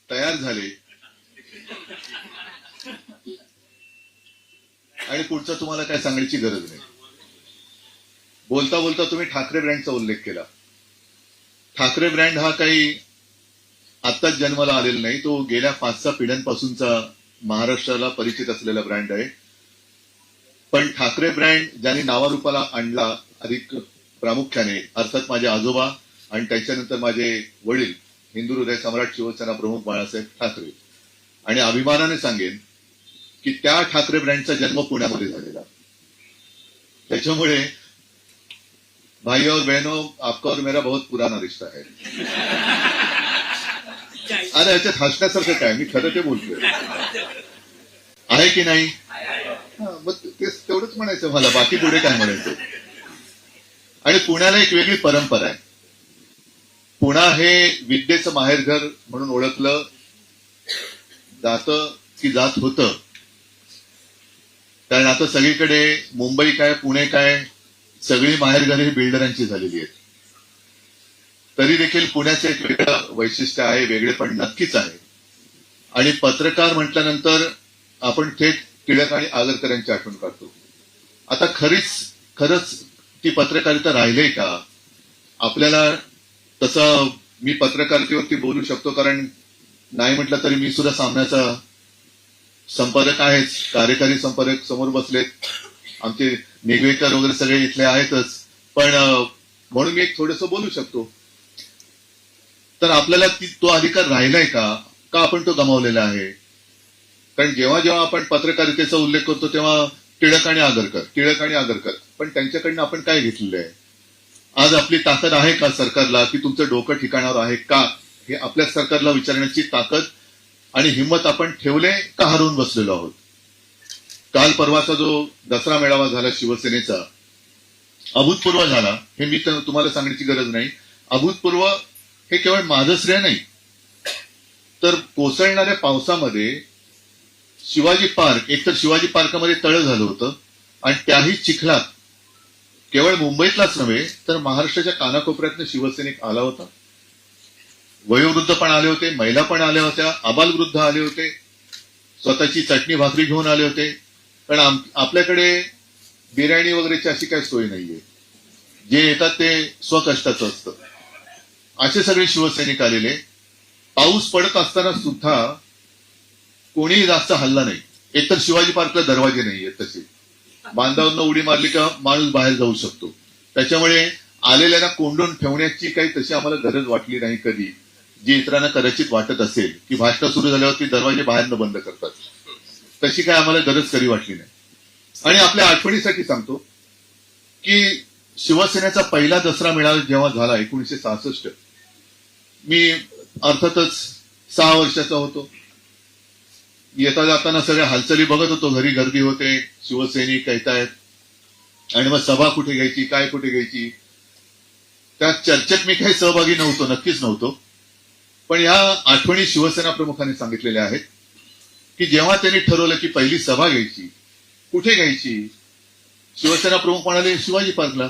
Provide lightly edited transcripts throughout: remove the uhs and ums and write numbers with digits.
तयार झाले आणि पुढचं तुम्हाला काय सांगायची गरज नाही. बोलता बोलता तुम्ही ठाकरे ब्रँडचा उल्लेख केला. ठाकरे ब्रँड हा काही आत्ताच जन्माला आलेला नाही, तो गेल्या 5-6 पिढ्यांपासूनचा महाराष्ट्राला परिचित असलेला ब्रँड आहे. पण ठाकरे ब्रँड ज्यांनी नावारूपाला आणला अधिक प्रामुख्याने अर्थात माझे आजोबा आणि त्याच्यानंतर माझे वडील हिंदू हृदय सम्राट शिवसेना प्रमुख बाळासाहेब ठाकरे. आणि अभिमानाने सांगेन की त्या ठाकरे ब्रँडचा जन्म पुण्यामध्ये झालेला. त्याच्यामुळे भाई और बहनों, आपका और मेरा बहुत पुराना रिश्ता है. अरे याच्यात हसण्यासारखं काय, मी खरं ते बोलतोय. आहे की नाही? मग तेच तेवढंच म्हणायचं मला, बाकी पुढे काय म्हणायचं. आणि पुण्याला एक वेगळी परंपरा आहे. पुणा हे विद्येचं माहेरघर म्हणून ओळखलं जातं की जात होतं. कारण आता सगळीकडे मुंबई काय पुणे काय सगळी माहेरघर ही बिल्डरांची झालेली आहेत. तरी देखील पुण्याचं एक वेगळं वैशिष्ट्य आहे, वेगळेपण नक्कीच आहे. आणि पत्रकार म्हटल्यानंतर आपण थेट टिळक आणि आगरकरांची आठवण काढतो. आता खरंच ती पत्रकारिता राहिलीय का? आपल्याला तसं मी पत्रकारितेवरती बोलू शकतो, कारण नाही म्हटलं तरी मी सुद्धा सामन्याचा संपादक आहेच, कार्यकारी संपादक समोर बसलेत, आमचे निगवेकर वगैरे सगळे इथले आहेतच. पण म्हणून मी एक थोडंसं बोलू शकतो. तर आपल्याला तो अधिकार राहिलाय का आपण तो गमावलेला आहे? कारण जेव्हा जेव्हा आपण पत्रकारितेचा उल्लेख करतो तेव्हा टिळक आणि आगरकर, पण त्यांच्याकडनं आपण काय घेतलेलं आहे? आज आपली ताकद आहे का सरकारला की तुमचं डोकं ठिकाणावर आहे का, हे आपल्या सरकारला विचारण्याची ताकद आणि हिंमत आपण ठेवले का हरवून बसलेलो आहोत? काल परवाचा जो दसरा मेळावा झाला शिवसेनेचा, अभूतपूर्व झाला. हे मी तर तुम्हाला सांगण्याची गरज नाही. अभूतपूर्व हे केवळ माझं श्रेय नाही, तर कोसळणाऱ्या पावसामध्ये शिवाजी पार्क, एकतर शिवाजी पार्कमध्ये तळं झालं होतं आणि त्याही चिखलात केवळ मुंबईतलाच नव्हे तर महाराष्ट्राच्या कानाकोपऱ्यातनं शिवसैनिक आला होता. वयोवृद्ध पण आले होते, महिला पण आल्या होत्या, आबालवृद्ध आले होते, स्वतःची चटणी भाकरी घेऊन आले होते. कारण आपल्याकडे बिर्याणी वगैरेची अशी काही सोय नाहीये. जे येतात ते स्वकष्टाचं असतं. असे सगळे शिवसैनिक आलेले. पाऊस पडत असताना सुद्धा कोणीही जास्त हल्ला नाही. एकतर शिवाजी पार्कला दरवाजे नाहीये, तसे बांधावरनं उडी मारली का माणूस बाहेर जाऊ शकतो. त्याच्यामुळे आलेल्यांना कोंडून ठेवण्याची काही तशी आम्हाला गरज वाटली नाही कधी, जी इतरांना कदाचित वाटत असेल की भाषण सुरू झाल्यावरती दरवाजे बाहेरनं बंद करतात. तशी काय आम्हाला गरज कधी वाटली नाही. आणि आपल्या आठवणीसाठी सांगतो की शिवसेनेचा पहिला दसरा मेळावा जेव्हा झाला 1966, मी अर्थातच 6 वर्षाचा होतो. येता जाताना सगळ्या हालचाली बघत होतो. घरी गर्दी होते, शिवसैनिक येतायत आणि मग सभा कुठे घ्यायची, काय कुठे घ्यायची, त्या चर्चेत मी काही सहभागी नव्हतो, नक्कीच नव्हतो. पण या आठवणी शिवसेना प्रमुखांनी सांगितलेल्या आहेत की जेव्हा त्यांनी ठरवलं की पहिली सभा घ्यायची, कुठे घ्यायची, शिवसेना प्रमुख म्हणाले शिवाजी पार्कला.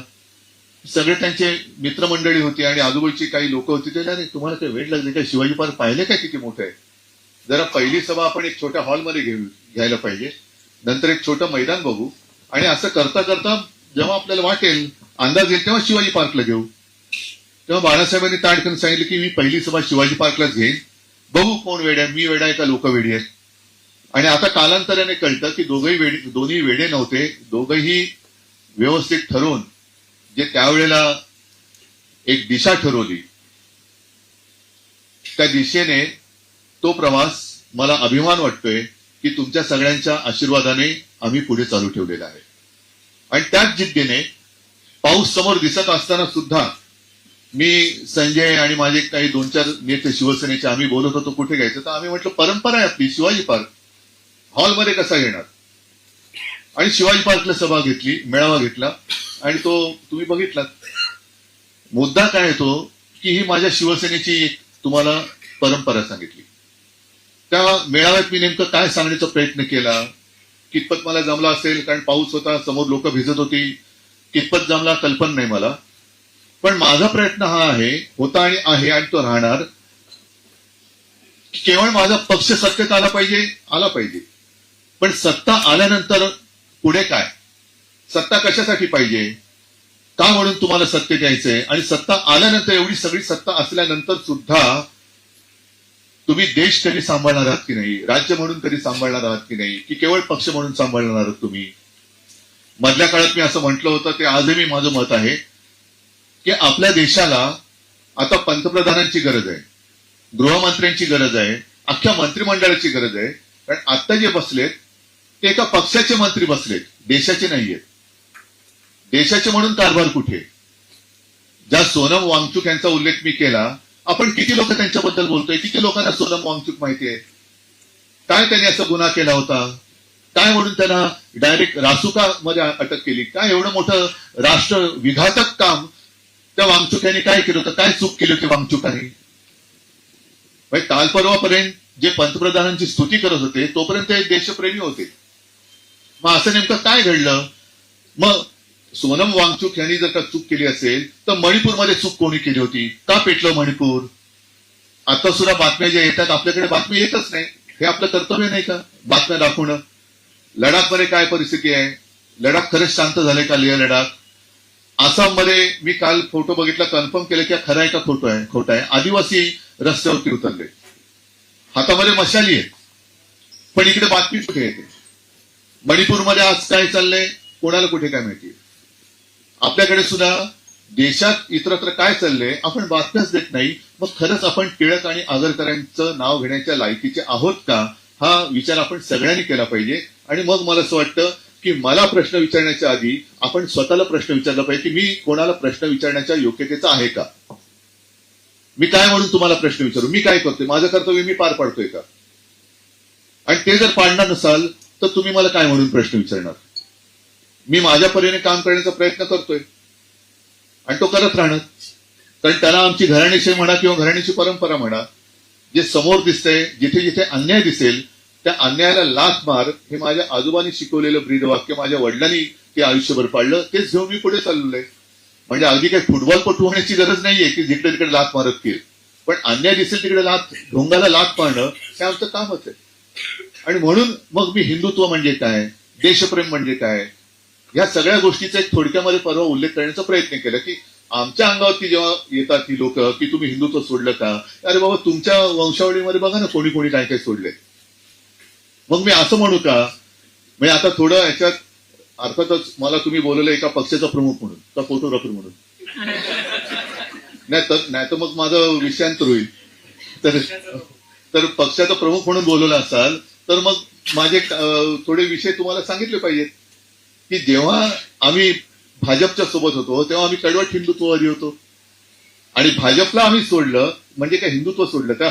सगळे त्यांचे मित्रमंडळी होती आणि आजूबाजूची काही लोक होती. ते अरे तुम्हाला काही वेळ लागली काय, शिवाजी पार्क पाहिले काय किती मोठं आहे, जरा पहिली सभा आपण एक छोट्या हॉलमध्ये घ्यायला पाहिजे, नंतर एक छोटं मैदान बघू. आणि असं करता करता जेव्हा आपल्याला वाटेल, अंदाज येईल, तेव्हा शिवाजी पार्कला घेऊ. तेव्हा बाळासाहेबांनी ताड करून सांगितलं की मी पहिली सभा शिवाजी पार्कलाच घेईन, बघू कोण वेड आहे, मी वेडा आहे का लोक वेडी आहेत. आणि आता कालांतराने कळतं की दोन्ही वेडे नव्हते. दोघंही व्यवस्थित ठरवून जे त्यावेळेला एक दिशा ठरवली, त्या दिशेने तो प्रवास मला अभिमान वाटतोय की तुमच्या सगळ्यांच्या आशीर्वादाने आम्ही पुढे चालू ठेवलेला आहे. आणि त्याच जिद्दीने पाऊस समोर दिसत असताना सुद्धा मी, संजय आणि माझे काही 2-4 नेते शिवसेनेचे आम्ही बोलत होतो कुठे घ्यायचं. तर आम्ही म्हटलं परंपरा आहे आपली, शिवाजी पार्क हॉलमध्ये कसा घेणार. आणि शिवाजी पार्कला सभा घेतली, मेळावा घेतला आणि तो तुम्ही बघितलात. मुद्दा काय येतो की ही माझ्या शिवसेनेची एक तुम्हाला परंपरा सांगितली. त्या मेळाव्यात मी नेमकं काय सांगण्याचा प्रयत्न केला, कितपत मला जमला असेल, कारण पाऊस होता, समोर लोक भिजत होती, कितपत जमला कल्पना नाही मला. पण माझा प्रयत्न हा होता आणि आहे आणि तो राहणार केवळ माझा पक्ष सत्तेत आला पाहिजे, पण सत्ता आल्यानंतर पुढे काय? सत्ता कशासाठी पाहिजे? का म्हणून तुम्हाला सत्तेत यायचंय? आणि सत्ता आल्यानंतर, एवढी सगळी सत्ता असल्यानंतर सुद्धा तुम्ही देश कधी सांभाळणार आहात की नाही, राज्य म्हणून कधी सांभाळणार आहात की नाही, की केवळ पक्ष म्हणून सांभाळणार आहात तुम्ही? मधल्या काळात मी असं म्हटलं होतं, ते आजही माझं मत आहे की आपल्या देशाला आता पंतप्रधानांची गरज आहे, गृहमंत्र्यांची गरज आहे, अख्ख्या मंत्रिमंडळाची गरज आहे. कारण आता जे बसलेत ते एका पक्षाचे मंत्री बसलेत, देशाचे नाहीयेत. देशाचे म्हणून कारभार कुठे? ज्या सोनम वांगचुक यांचा उल्लेख मी केला, आपण किती लोक त्यांच्याबद्दल बोलतोय? किती लोकांना सोनम वांगचुक माहिती आहे? काय त्यांनी असा गुन्हा केला होता? काय म्हणून त्यांना डायरेक्ट रासुका मध्ये अटक केली? काय एवढं मोठं राष्ट्र विघातक काम त्या वांगचुक यांनी काय केलं होतं? काय चूक केली होती वांगचुकांनी? काल परवापर्यंत जे पंतप्रधानांची स्तुती करत होते तोपर्यंत ते देशप्रेमी होते. मग असं नेमकं काय घडलं? मग सोनम वांगचुक यांनी जर का चूक केली असेल तर मणिपूरमध्ये चूक कोणी केली होती? का पेटलं मणिपूर? आता सुद्धा बातम्या ज्या येतात, आपल्याकडे बातमी येतच नाही. हे आपलं कर्तव्य नाही का बातम्या दाखवणं? लडाखमध्ये काय परिस्थिती आहे? लडाख खरंच शांत झाले का? लेह लडाख. आसाममध्ये मी काल फोटो बघितला, कन्फर्म केलं की खरं आहे का खोटं आहे. आदिवासी रस्त्यावरती उतरले, हातामध्ये मशाली आहे, पण इकडे बातमी कुठे येते? मणिपूरमध्ये आज काय चाललंय कोणाला कुठे काय माहिती? आपल्याकडे सुद्धा देशात इतरत्र काय चाललंय आपण बातम्याच देत नाही. मग खरंच आपण टिळक आणि आगरकरांचं नाव घेण्याच्या लायकीचे आहोत का? हा विचार आपण सगळ्यांनी केला पाहिजे. आणि मग मला असं वाटतं की मला प्रश्न विचारण्याच्या आधी आपण स्वतःला प्रश्न विचारला पाहिजे की मी कोणाला प्रश्न विचारण्याच्या योग्यतेचा आहे का? मी काय म्हणून तुम्हाला प्रश्न विचारू? मी काय करतोय? माझं कर्तव्य मी पार पाडतोय का? आणि ते जर पाडणार नसाल तर तुम्ही मला काय म्हणून प्रश्न विचारणार? मी माझ्या परीने काम करण्याचा प्रयत्न करतोय आणि तो करत राहणार. कारण त्याला आमची घराणेशाही म्हणा किंवा घराण्याची परंपरा म्हणा, जे समोर दिसतंय, जिथे जिथे अन्याय दिसेल त्या अन्यायाला लाथ मार, हे माझ्या आजोबांनी शिकवलेलं ब्रीदवाक्य माझ्या वडिलांनी ते आयुष्यभर पाळलं, तेच घेऊन मी पुढे चाललोय. म्हणजे अगदी काही फुटबॉलपटू होण्याची गरज नाहीये की जिकडे तिकडे लाथ मारत गेल, पण अन्याय दिसेल तिकडे ढोंगाला लाथ मारणं हे आमचं कामच आहे. आणि म्हणून मग मी हिंदुत्व म्हणजे काय, देशप्रेम म्हणजे काय, या सगळ्या गोष्टीचा एक थोडक्यामध्ये परवा उल्लेख करण्याचा प्रयत्न केला की आमच्या अंगावरती जेव्हा येतात ती लोक की तुम्ही हिंदुत्व सोडलं का? अरे बाबा, तुमच्या वंशावळीमध्ये बघा ना कोणी कोणी काय काय सोडले. मग मी असं म्हणू का? म्हणजे आता थोडं याच्यात अर्थातच मला तुम्ही बोलवलं एका पक्षाचा प्रमुख म्हणून का फोटोग्राफर म्हणून, नाही तर मग माझं विषयांतर होईल. तर पक्षाचा प्रमुख म्हणून बोलवलं असाल तर मग माझे थोडे विषय तुम्हाला सांगितले पाहिजेत की जेव्हा आम्ही भाजपच्या सोबत होतो तेव्हा आम्ही कडवट हिंदुत्ववादी होतो आणि भाजपला आम्ही सोडलं म्हणजे काय हिंदुत्व सोडलं का?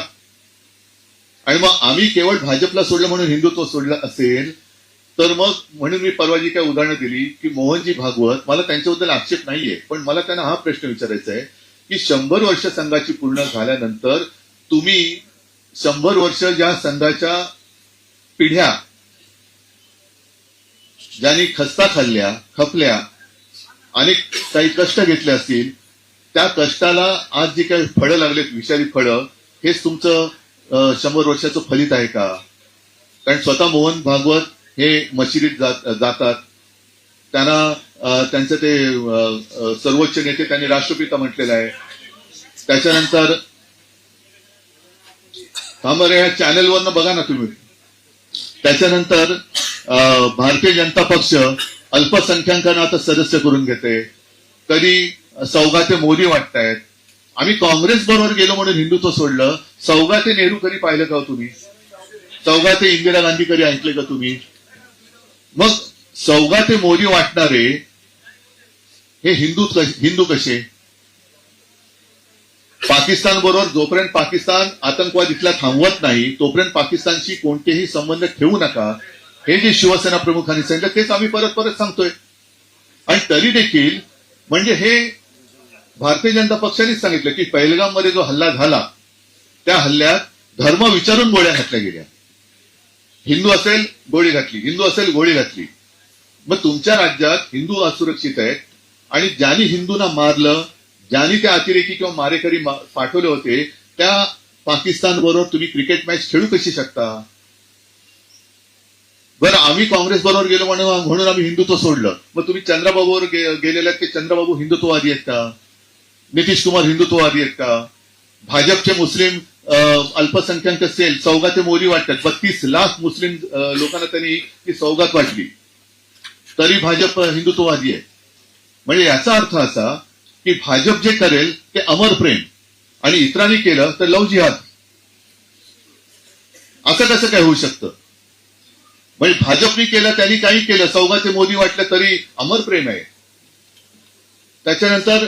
आणि मग आम्ही केवळ भाजपला सोडलं म्हणून हिंदुत्व सोडलं असेल तर मग म्हणून मी परवा जी काय उदाहरणं दिली की मोहनजी भागवत, मला त्यांच्याबद्दल आक्षेप नाहीये, पण मला त्यांना हा प्रश्न विचारायचा आहे की 100 वर्ष संघाची पूर्ण झाल्यानंतर तुम्ही 100 वर्ष ज्या संघाच्या पिढ्या ज्यांनी खस्ता खाल्ल्या, खपल्या, अनेक काही कष्ट घेतले असतील, त्या कष्टाला आज जी काही फळं लागलेत, विषारी फळं, हेच तुमचं 100 वर्षाचं फलित आहे का? कारण स्वतः मोहन भागवत हे मशिदीत जातात, त्यांना त्यांचं ते सर्वोच्च नेते त्यांनी राष्ट्रपिता म्हटलेलं आहे. त्याच्यानंतर थांबरे या चॅनलवरनं बघा ना तुम्ही. त्याच्यानंतर भारतीय जनता पक्ष अल्पसंख्याकांना आता सदस्य करून घेते. कधी सौगाते मोदी वाटतायत. आम्ही काँग्रेस बरोबर गेलो म्हणून हिंदुत्व सोडलं. सौगाते नेहरू कधी पाहिलं का तुम्ही? सौगाते इंदिरा गांधी कधी ऐकले का तुम्ही? मग सौगाते मोदी वाटणारे हे हिंदू कसे? पाकिस्तान बरोबर जोपर्यंत पाकिस्तान आतंकवाद इथला थांबवत नाही तोपर्यंत पाकिस्तानशी कोणतेही संबंध ठेवू नका, हे जे शिवसेना प्रमुखांनी सांगितलं तेच आम्ही परत परत सांगतोय. आणि तरी देखील म्हणजे हे भारतीय जनता पक्षानेच सांगितलं की पहलगाम मध्ये जो हल्ला झाला त्या हल्ल्यात धर्म विचारून गोळ्या घातल्या गेल्या. हिंदू असेल गोळी घातली, हिंदू असेल गोळी घातली. मग तुमच्या राज्यात हिंदू असुरक्षित आहेत आणि ज्यांनी हिंदूंना मारलं, ज्यांनी त्या अतिरेकी किंवा मारेकरी पाठवले होते त्या पाकिस्तान बरोबर तुम्ही क्रिकेट मॅच खेळू कशी शकता? बरं, आम्ही काँग्रेस बरोबर गेलो म्हणून आम्ही हिंदुत्व सोडलं. मग तुम्ही चंद्राबाबूवर गेलेला की चंद्राबाबू हिंदुत्ववादी आहेत का? नितीश कुमार हिंदुत्ववादी आहेत का? भाजपचे मुस्लिम अल्पसंख्याक सेल सौगाते मोरी वाटतात. 32 लाख मुस्लिम लोकांना त्यांनी ती सौगात वाटली, तरी भाजप हिंदुत्ववादी आहे. म्हणजे याचा अर्थ असा की भाजप जे करेल ते अमर प्रेम आणि इतरांनी केलं तर लव जिहाद. असं कसं काय होऊ शकतं? म्हणजे भाजपने केलं, त्यांनी काही केलं, सौगाचे मोदी वाटलं तरी अमर प्रेम आहे. त्याच्यानंतर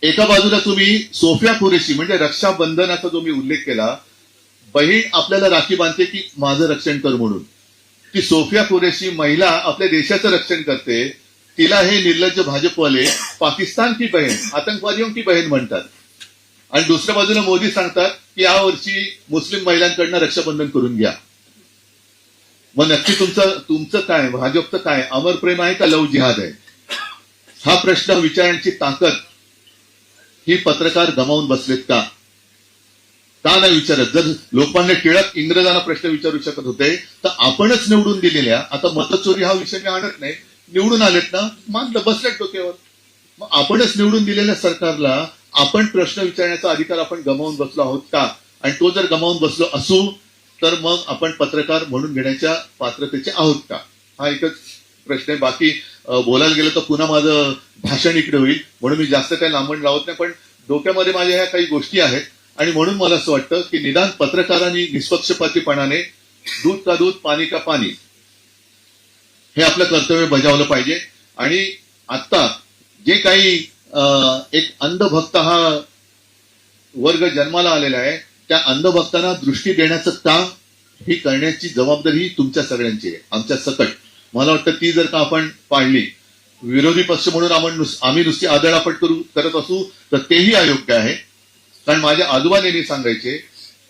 एका बाजूला तुम्ही सोफिया कुरेशी म्हणजे रक्षाबंधनाचा जो मी उल्लेख केला, बहीण आपल्याला राखी बांधते की माझं रक्षण कर म्हणून. ती सोफिया कुरेशी महिला आपल्या देशाचं रक्षण करते, तिला हे निर्लज्ज भाजपवाले पाकिस्तान की बहीण, आतंकवादियों की बहीण म्हणतात. आणि दुसऱ्या बाजूला मोदी सांगतात की यावर्षी मुस्लिम महिलांकडनं रक्षाबंधन करून घ्या. मग नक्की तुमचं काय, भाजपचं काय, अमर प्रेम आहे का लव जिहाद आहे? हा प्रश्न विचारण्याची ताकद ही पत्रकार गमावून बसलेत का? का नाही विचारत? जर लोकमान्य टिळक इंग्रजांना प्रश्न विचारू शकत होते तर आपणच निवडून दिलेल्या, आता मतचोरी हा विषय मी आणत नाही, निवडून आलेत ना, मानलं, बसलेत डोक्यावर. मग आपणच निवडून दिलेल्या सरकारला आपण प्रश्न विचारण्याचा अधिकार आपण गमावून बसलो आहोत का? आणि तो जर गमावून बसलो असू तर मग आपण पत्रकार म्हणून घेण्याच्या पात्रतेचे आहोत का? हा एकच प्रश्न आहे. बाकी बोलायला गेलं तर पुन्हा माझं भाषण इकडे होईल, म्हणून मी जास्त काही लांबण लावत नाही. पण डोक्यामध्ये माझ्या ह्या काही गोष्टी आहेत आणि म्हणून मला असं वाटतं की निदान पत्रकारांनी निष्पक्षपातीपणाने दूध का दूध पाणी का पाणी हे आपलं कर्तव्य बजावलं पाहिजे. आणि आता जे काही एक अंधभक्त हा वर्ग जन्माला आलेला आहे, त्या अंधभक्तांना दृष्टी देण्याचं काम ही करण्याची जबाबदारी तुमच्या सगळ्यांची आहे, आमच्या सकट. मला वाटतं ती जर का आपण पाळली, विरोधी पक्ष म्हणून आम्ही नुसती आदळापट करत असू तर तेही अयोग्य आहे. कारण माझ्या आजोबा नेहमी सांगायचे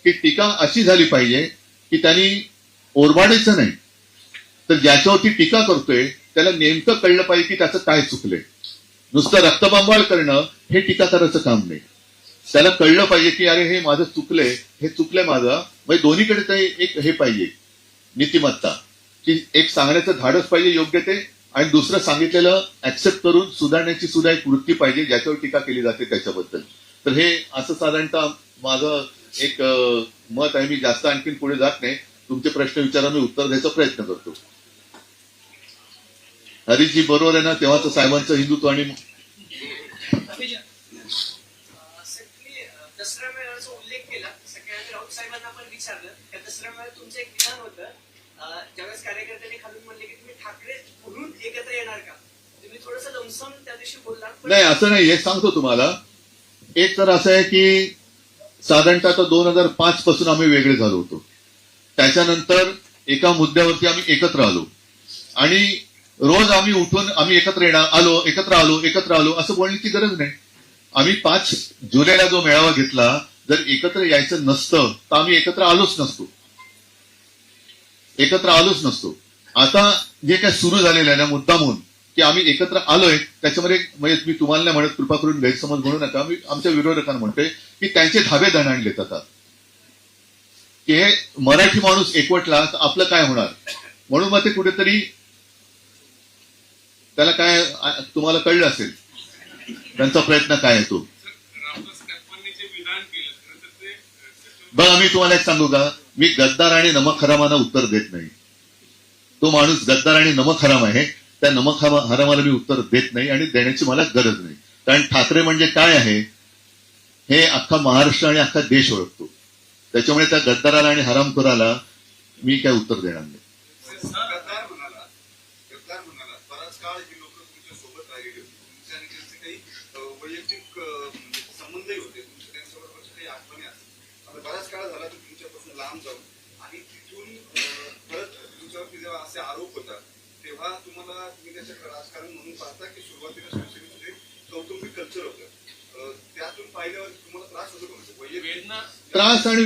की टीका अशी झाली पाहिजे की त्यांनी ओरबाडायचं नाही, तर ज्याच्यावरती टीका करतोय त्याला नेमकं कळलं पाहिजे की त्याचं काय चुकलंय. नुसतं रक्तबंबाळ करणं हे टीका करायचं काम नाही. त्याला कळलं पाहिजे की अरे हे माझं चुकलंय, हे चुकलंय माझं. म्हणजे दोन्हीकडे ते एक हे पाहिजे नीतिमत्ता, की एक सांगण्याचं धाडस पाहिजे योग्य ते, आणि दुसरं सांगितलेलं ऍक्सेप्ट करून सुधारण्याची सुद्धा एक वृत्ती पाहिजे ज्याच्यावर टीका केली जाते त्याच्याबद्दल. तर हे असं साधारणतः माझं एक मत आहे. मी जास्त आणखीन पुढे जात नाही. तुमचे प्रश्न विचारा, मी उत्तर द्यायचा प्रयत्न करतो. हरीशजी बरोबर आहे ना? तेव्हाच साहेबांचं हिंदुत्व आणि दसरा मेळाव्याचा उल्लेख केला. सगळ्यांनी राऊत साहेबांना पण विचारलं त्या दसरा मेळाव्यात तुमचं एक विधान होतं, ज्यावेळेस कार्यकर्त्यांनी खालून म्हणले की तुम्ही ठाकरे म्हणून एकत्र येणार का? तुम्ही थोडंसं लमसम त्या दिवशी बोलला. नाही, असं नाही. हे सांगतो तुम्हाला. एक तर असं आहे की साधारणतः आता 2005 पासून आम्ही वेगळे झालो होतो. त्याच्यानंतर एका मुद्द्यावरती आम्ही एकत्र आलो आणि रोज आम्ही उठून आम्ही एकत्र आलो असं बोलण्याची गरज नाही. आम्ही 5 जुलैला जो मेळावा घेतला, जर एकत्र यायचं नसतं तर आम्ही एकत्र आलोच नसतो. आता जे काय सुरू झालेलं आहे ना मुद्दामून की आम्ही एकत्र आलोय, त्याच्यामध्ये म्हणजे मी तुम्हाला नाही म्हणत, कृपा करून गैरसमज म्हणू नका, मी आमच्या विरोधकांना म्हणतोय की त्यांचे धाबे दणाणलेत आता की हे मराठी माणूस एकवटला तर आपलं काय होणार. म्हणून मग ते कुठेतरी त्याला काय, तुम्हाला कळलं असेल त्यांचा प्रयत्न काय आहे तो. बघा, मी तुम्हाला एक सांगू का, मी गद्दार आणि नमक हरामाना उत्तर देत नाही. तो माणूस गद्दार आणि नमक हराम आहे, त्या नमक हरामाला मी उत्तर देत नाही आणि देण्याची मला गरज नाही. कारण ठाकरे म्हणजे काय आहे हे अख्खा महाराष्ट्र आणि अख्खा देश ओळखतो. त्याच्यामुळे त्या गद्दाराला आणि हरामखोराला मी काय उत्तर देणार नाही. बराच काळ ही लोक तुमच्या सोबत राहिलेली होती, तुमच्या आणि त्यांचे काही वैयक्तिक संबंधही होते, तुमच्या त्यांच्याबरोबरच्या काही आठवणी असतात. आता बराच काळ झाला तर तुमच्यापासून लांब जाऊन आणि तिथून परत तुमच्यावरती जेव्हा असे आरोप होतात तेव्हा तुम्ही त्याच्याकडे राजकारण म्हणून पाहता की सुरुवातीला शिवसेनेमध्ये कौटुंबिक कल्चर होतं, त्यातून पाहिल्यावर तुम्हाला त्रास होतो का? त्रास आणि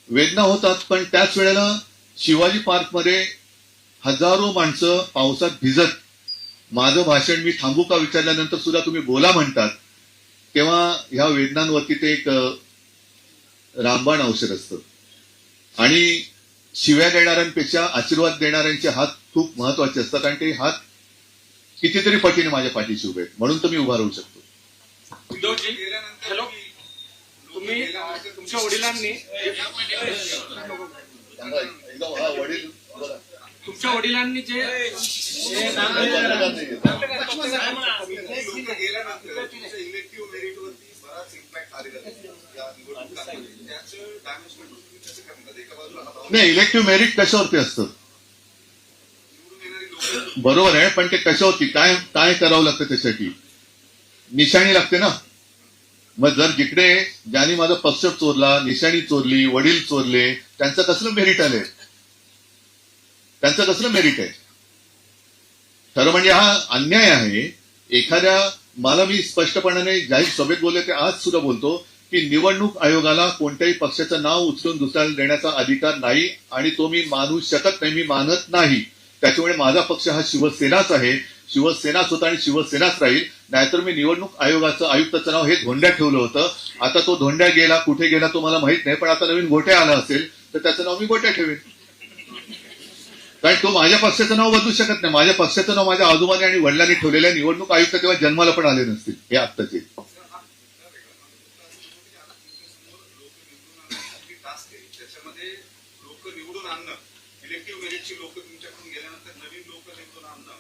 वेदना होतात. पण त्याच वेळेला शिवाजी पार्कमध्ये हजारो माणसं पावसात भिजत माझं भाषण मी थांबू का विचारल्यानंतर सुद्धा तुम्ही बोला म्हणतात, तेव्हा ह्या वेदनांवरती ते एक रामबाण औषध असतं आणि शिव्या देणाऱ्यांपेक्षा आशीर्वाद देणाऱ्यांचे हात खूप महत्वाचे असतात आणि ते हात कितीतरी पटीने माझ्या पाठीशी उभे आहेत म्हणून तर मी उभा राहू शकतो. उद्धवजी, गेल्यानंतर हॅलो. तुम्ही तुमच्या वडिलांनी वडील तुमच्या वडिलांनी जे लोक गेल्यानंतर तुमच्या इलेक्टिव्ह मेरिटवरती बराच इम्पॅक्ट आलेला आहे या निवडणुकांमध्ये. त्याचं डॅमेज कंट्रोल तुम्ही कसं करणार? एका बाजूला हा भाव नाही, इलेक्टिव्ह मेरिट कशावरती असतं निवडून येणारी लोक बरोबर आहे, पण ते कशावरती काय काय करावं लागतं त्यासाठी निशाणी लागते ना. मग जर जिकडे ज्यांनी माझा पक्ष चोरला, निशाणी चोरली, वडील चोरले, त्यांचं कसलं मेरिट आलंय? त्यांचं कसलं मेरिट आहे? खरं म्हणजे हा अन्याय आहे. मला मी स्पष्टपणाने जाहीर सभेत बोलले ते आज सुद्धा बोलतो की निवडणूक आयोगाला कोणत्याही पक्षाचं नाव उचलून दुसऱ्याला देण्याचा अधिकार नाही आणि तो मी मानू शकत नाही, मी मानत नाही. त्याच्यामुळे माझा पक्ष हा शिवसेनाच आहे, शिवसेनाच होता आणि शिवसेनाच राहील. नाहीतर मी निवडणूक आयोगाचं आयुक्ताचं नाव हे धोंड्या ठेवलं होतं. आता तो धोंड्या गेला, कुठे गेला तो मला माहित नाही, पण आता नवीन गोट्या आला असेल तर त्याचं नाव मी गोट्या ठेवेन. कारण तो माझ्या पक्षाचं नाव बदलू शकत नाही. माझ्या पक्षाचं नाव माझ्या आजोबाने आणि वडिलांनी ठेवलेल्या निवडणूक आयुक्त तेव्हा जन्माला पण आले नसतील हे आत्ताचे. टास्क आहे त्याच्यामध्ये लोक निवडून आणणं, इलेक्टिव्ह मेरिटची लोक तुमच्याकडून गेल्यानंतर नवीन लोक निवडून आणणं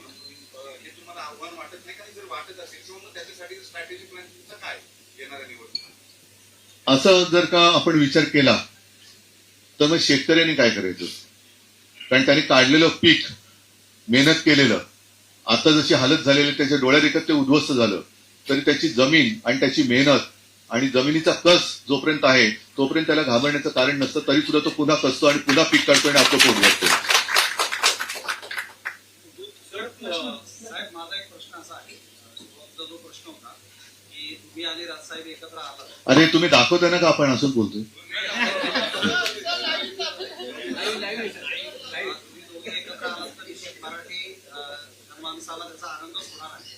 हे तुम्हाला आव्हान वाटत नाही का? जर वाटत असेल किंवा मग त्याच्यासाठी स्ट्रॅटेजी प्लॅन तुमचा काय येणाऱ्या निवडणुका? असं जर का आपण विचार केला तर मग शेतकऱ्यांनी काय करायचं? कारण त्यांनी काढलेलं पीक, मेहनत केलेलं, आता जशी हालत झालेली त्याच्या डोळ्यादेखत ते उद्ध्वस्त झालं तरी त्याची जमीन आणि त्याची मेहनत आणि जमिनीचा कस जोपर्यंत आहे तोपर्यंत त्याला घाबरण्याचं कारण नसतं. तरी सुद्धा तो पुन्हा कसतो आणि पुन्हा पीक काढतो आणि आपलं पोट भरतो. साहेब, माझा एक प्रश्न असा आहे, सुरुवातीचा जो प्रश्न होता की तुम्ही आणि राजसाहेब एकत्र आलात. अरे तुम्ही दाखवता ना का आपण असंच बोलतोय? तुम्ही दोघे एकत्र आलात तर निश्चित मराठी जनमानसाला त्याचा आनंदच होणार आहे.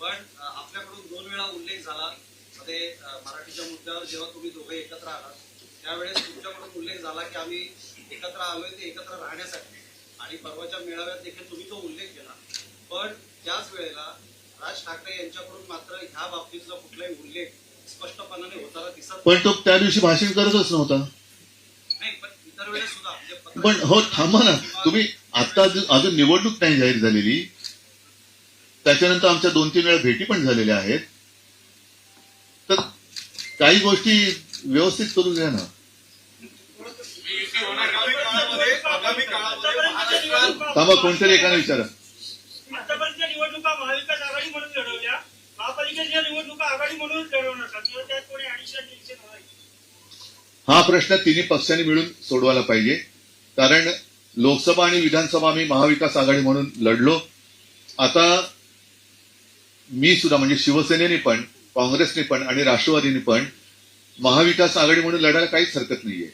पण आपल्याकडून 2 वेळा उल्लेख झाला मध्ये मराठीच्या मुद्द्यावर. जेव्हा तुम्ही दोघे एकत्र आलात त्यावेळेस तुमच्याकडून उल्लेख झाला की आम्ही एकत्र आलोय ते एकत्र राहण्यासाठी, आणि परवाच्या मेळाव्यात देखील तुम्ही तो उल्लेख केला. पण त्याच वेळेला राज ठाकरे यांच्याकडून मात्र ह्या बाबतीतला कुठलाही उल्लेख स्पष्टपणाने होताना दिसत नाही. पण तो त्या दिवशी भाषण करतच नव्हता. पण इतर वेळेस सुद्धा म्हणजे पण हो, थांबा ना तुम्ही. आता अजून निवडणूक नाही जाहीर झालेली, त्याच्यानंतर आमच्या 2-3 वेळा भेटी पण झालेल्या आहेत. तर काही गोष्टी व्यवस्थित करून घ्या ना. आगामी काळामध्ये महाराष्ट्रात थांबा, कोणतरी एकाने विचारा. आतापर्यंतच्या निवडणुका महाविकास आघाडी म्हणून लढवल्या, महापालिकेच्या निवडणुका आघाडी म्हणून लढवणार का? किंवा त्यात कोणी ऍडिशन होणार? हा प्रश्न तिन्ही पक्षांनी मिळून सोडवायला पाहिजे. कारण लोकसभा आणि विधानसभा आम्ही महाविकास आघाडी म्हणून लढलो. आता मी सुद्धा म्हणजे शिवसेनेने पण, काँग्रेसने पण आणि राष्ट्रवादीने पण महाविकास आघाडी म्हणून लढायला काहीच हरकत नाहीये.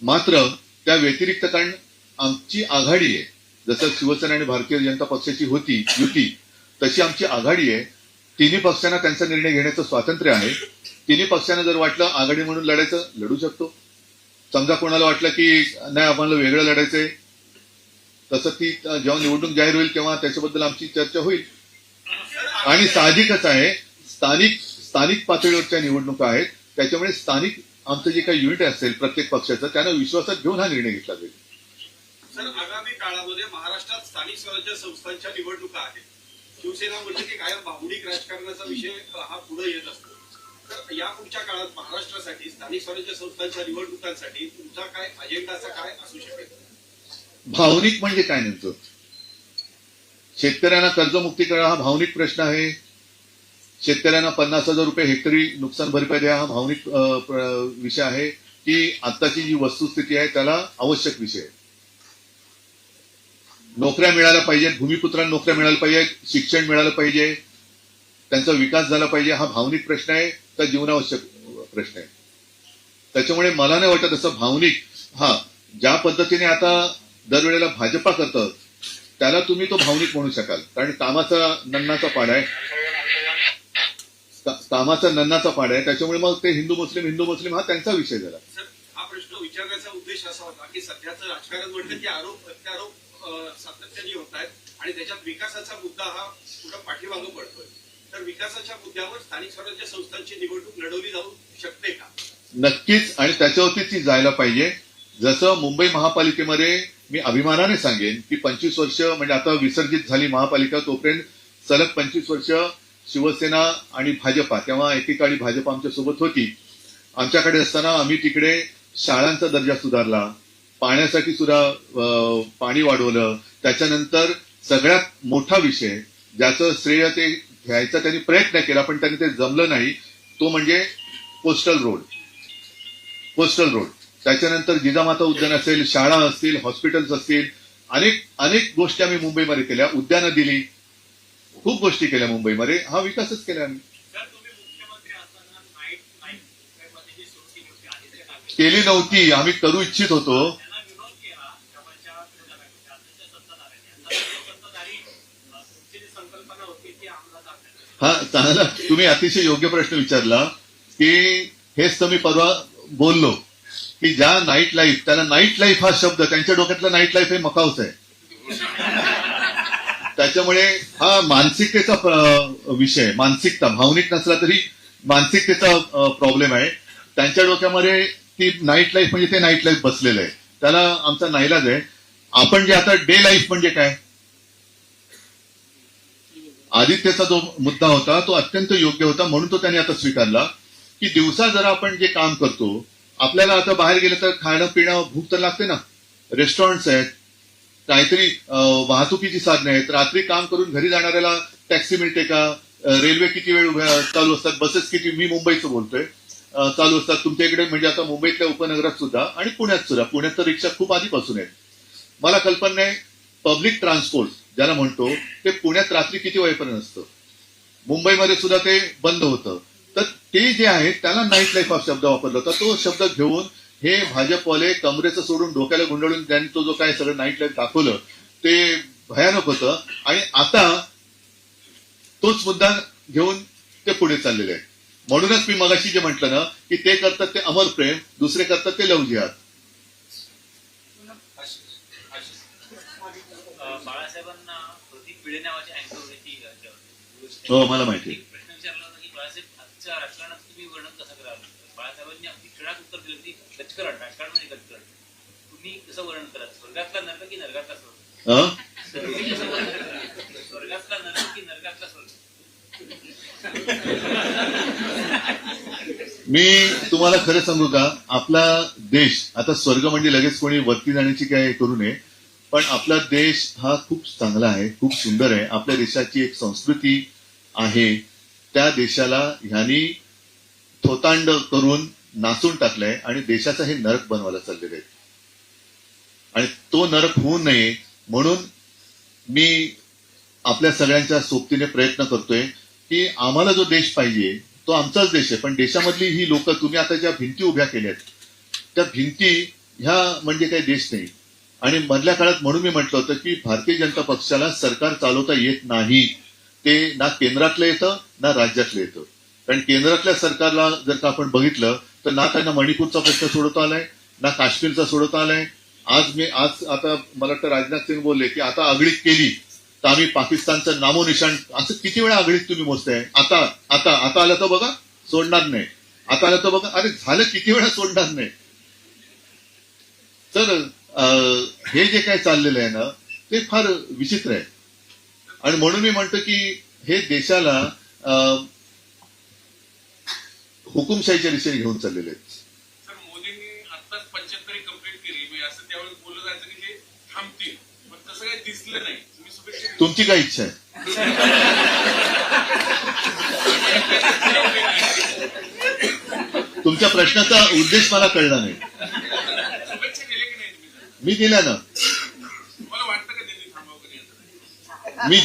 मात्र त्या व्यतिरिक्त कारण आमची आघाडी आहे, जसं शिवसेना आणि भारतीय जनता पक्षाची होती युती, तशी आमची आघाडी आहे. तिन्ही पक्षांना त्यांचा निर्णय घेण्याचं स्वातंत्र्य आहे. तिन्ही पक्षांना जर वाटलं आघाडी म्हणून लढायचं, लढू शकतो. समजा कोणाला वाटलं की नाही आम्हाला वेगळं लढायचंय, तसं ती जेव्हा निवडणूक जाहीर होईल तेव्हा त्याच्याबद्दल आमची चर्चा होईल. आणि साहजिकच आहे, स्थानिक पातळीवरच्या निवडणुका आहेत, त्याच्यामुळे स्थानिक आमचं जे काही युनिट असेल प्रत्येक पक्षाचं त्यांना विश्वासात घेऊन हा निर्णय घेतला जाईल. सर, आगामी काळामध्ये महाराष्ट्रात स्थानिक स्वराज्य संस्थांच्या निवडणुका आहेत. शिवसेना म्हणजे की कायम भावनिक राजकारणाचा विषय हा पुढे येत असतो. तर या पुढच्या काळात महाराष्ट्रासाठी स्थानिक स्वराज्य संस्थांच्या निवडणुकांसाठी तुमचा काय अजेंडाचा काय असू शकेल? भावनिक म्हणजे काय नेमकं? शेतकऱ्यांना कर्जमुक्ती करा हा भावनिक प्रश्न आहे. शेतकऱ्यांना 50,000 रुपये हेक्टरी नुकसान भरपाई द्या हा भावनिक विषय आहे की आत्ताची जी वस्तुस्थिती आहे त्याला आवश्यक विषय आहे. नोकऱ्या मिळायला पाहिजेत, भूमिपुत्रांना नोकऱ्या मिळायला पाहिजेत, शिक्षण मिळालं पाहिजे, त्यांचा विकास झाला पाहिजे हा भावनिक प्रश्न आहे का जीवनावश्यक प्रश्न आहे? त्याच्यामुळे मला नाही वाटत असं भावनिक. ज्या पद्धतीने आता दरवेळेला भाजपा करतं त्याला तुम्ही तो भावनिक म्हणू शकाल, कारण कामाचा नन्नाचा पाडा आहे, त्याच्यामुळे मग ते हिंदू मुस्लिम हा त्यांचा विषय झाला. विचारण्याचा उद्देश असा होता की सध्याचं राजकारण म्हटलं की आरोप प्रत्यारोप सातत्याने होत आहेत आणि त्याच्यात विकासाचा मुद्दा हा पुढे पाठीमागं पडतोय. तर विकासाच्या मुद्द्यावर स्थानिक स्वराज्य संस्थांची निवडणूक लढवली जाऊ शकते का? नक्कीच, आणि त्याच्यावरती ती जायला पाहिजे. जसं मुंबई महापालिकेमध्ये मी अभिमानाने सांगेन की 25 वर्ष म्हणजे आता विसर्जित झाली महापालिका, तोपर्यंत सलग 25 वर्ष शिवसेना आणि भाजपा, तेव्हा एकेकाळी भाजपा आमच्या सोबत होती, आमच्याकडे असताना आम्ही तिकडे शाळांचा दर्जा सुधारला, पाण्यासाठी सुद्धा पाणी वाढवलं. त्याच्यानंतर सगळ्यात मोठा विषय ज्याचं श्रेय ते घ्यायचा त्यांनी प्रयत्न केला पण त्यांनी ते जमलं नाही, तो म्हणजे कोस्टल रोड. त्याच्यानंतर जिजामाता उद्यान असेल, शाळा असतील, हॉस्पिटल्स असतील, अनेक गोष्टी आम्ही मुंबईमध्ये केल्या, उद्यानं दिली, खूप गोष्टी केल्या मुंबईमध्ये. हा विकासच केला आम्ही. सर, तुम्ही मुख्यमंत्री असताना नाईट मध्ये जी सुरू केली होती आधी तरी नाही. केली नव्हती, आम्ही करू इच्छित होतो. त्यांना विरोध केला जवळच्या विरोधामध्ये, आताच्या सत्ताधाऱ्यांनी. आता ते सत्ताधारी तुमची जी संकल्पना होती ती अंमलात आणण्याची. हा चांगला, तुम्ही अतिशय योग्य प्रश्न विचारला की हेच तर मी परवा बोललो की ज्या नाईट लाईफ, त्याला नाईट लाईफ हा शब्द, त्यांच्या डोक्यातला नाईट लाईफ हे मकाऊच आहे. त्याच्यामुळे हा मानसिकतेचा विषय, मानसिकता, भावनिक नसला तरी मानसिकतेचा प्रॉब्लेम आहे. त्यांच्या डोक्यामध्ये ती नाईट लाईफ म्हणजे ते नाईट लाईफ बसलेलं आहे. त्याला आमचा नाईलाज आहे. आपण जे आता डे लाईफ म्हणजे काय, आदित्यचा जो मुद्दा होता तो अत्यंत योग्य होता, म्हणून तो त्यांनी आता स्वीकारला की दिवसा जरा आपण जे काम करतो, आपल्याला आता बाहेर गेलं तर खाणं पिणं भूक तर लागते ना, रेस्टॉरंट्स आहेत, काहीतरी वाहतुकीची साधने आहेत, रात्री काम करून घरी जाणाऱ्याला टॅक्सी मिळते का, रेल्वे किती वेळ चालू असतात, बसेस किती, मी मुंबईचं बोलतोय, चालू असतात तुमच्या इकडे, म्हणजे आता मुंबईतल्या उपनगरात सुद्धा आणि पुण्यात सुद्धा. पुण्यात तर रिक्षा खूप आधीपासून आहेत. मला कल्पना नाही पब्लिक ट्रान्सपोर्ट ज्याला म्हणतो ते पुण्यात रात्री किती वेळपर्यंत असतं, मुंबईमध्ये सुद्धा ते बंद होतं. तर ते जे आहे त्याला नाईट लाईफ हा शब्द वापरला होता. तो शब्द घेऊन हे भाजपवाले कमरेचं सोडून डोक्याला गुंडाळून त्यांनी तो जो काय सगळं नाईट लाईफ दाखवलं ते भयानक होतं. आणि आता तोच मुद्दा घेऊन ते पुढे चाललेले आहेत. म्हणूनच मी मगाशी जे म्हटलं ना की ते करतात ते अमर प्रेम, दुसरे करतात ते लव जिहाद. बाळासाहेबांना प्रदीप पिढे नावाची अँकर होती. हो मला माहिती आहे. प्रश्न विचारला होता की बाळासाहेब आजच्या राजकारणात तुम्ही वर्णन कसं कराल. बाळासाहेबांनी अगदी खिळात उत्तर दिलं की गचकरण, राजकारण म्हणजे गचकरण. तुम्ही कसं वर्णन कराल, स्वर्गातला नरक की नरकातला स्वर्ग? स्वर्गातला नरक की नरकातला स्वर्ग? मी तुम्हाला खरं सांगू का, आपला देश आता स्वर्ग म्हणजे लगेच कोणी वरती जाण्याची काय करू नये, पण आपला देश हा खूप चांगला आहे, खूप सुंदर आहे. आपल्या देशाची एक संस्कृती आहे. त्या देशाला ह्यांनी थोतांड करून नाचून टाकलंय आणि देशाचा हे नरक बनवायला चाललेले आहेत. आणि तो नरक होऊ नये म्हणून मी आपल्या सगळ्यांच्या सोबतीने प्रयत्न करतोय की आम्हाला जो देश पाहिजे तो आमचाच देश आहे. पण देशामधली ही लोक, तुम्ही आता ज्या भिंती उभ्या केल्यात त्या भिंती ह्या म्हणजे काही देश नाही. आणि मधल्या काळात म्हणून मी म्हटलं होतं की भारतीय जनता पक्षाला सरकार चालवता येत नाही. ते ना केंद्रातलं येतं ना राज्यातलं येतं. कारण केंद्रातल्या सरकारला जर का आपण बघितलं तर ना त्यांना मणिपूरचा प्रश्न सोडवता आलाय, ना काश्मीरचा सोडवता आलाय. आज आता मला वाटतं राजनाथ सिंग बोलले की आता आगळीक केली तर आम्ही पाकिस्तानचं नामोनिशाण, असं किती वेळा आगळीक तुम्ही मोजताय. आता आलं तर बघा सोडणार नाही, आता आलं तर बघा, अरे झालं किती वेळा सोडणार नाही. तर हे जे काय चाललेलं आहे ना ते फार विचित्र आहे. आणि म्हणून मी म्हणतो की हे देशाला हुकुमशाहीच्या दिशेने घेऊन चाललेले आहेत. सर, मोदींनी आताच 75 कंप्लीट केली, मी असं त्यावेळेस बोललं जायचं की ते थांबतील, पण तसं काही दिसलं नाही. तुम्ही शुभेच्छा. तुमची काय इच्छा आहे? तुमच्या प्रश्नाचा उद्देश मला कळला नाही. शुभेच्छा दिल्या की नाही तुम्ही? मी दिल्या ना. मला वाटतं का त्यांनी थांबावं कधी असं? मी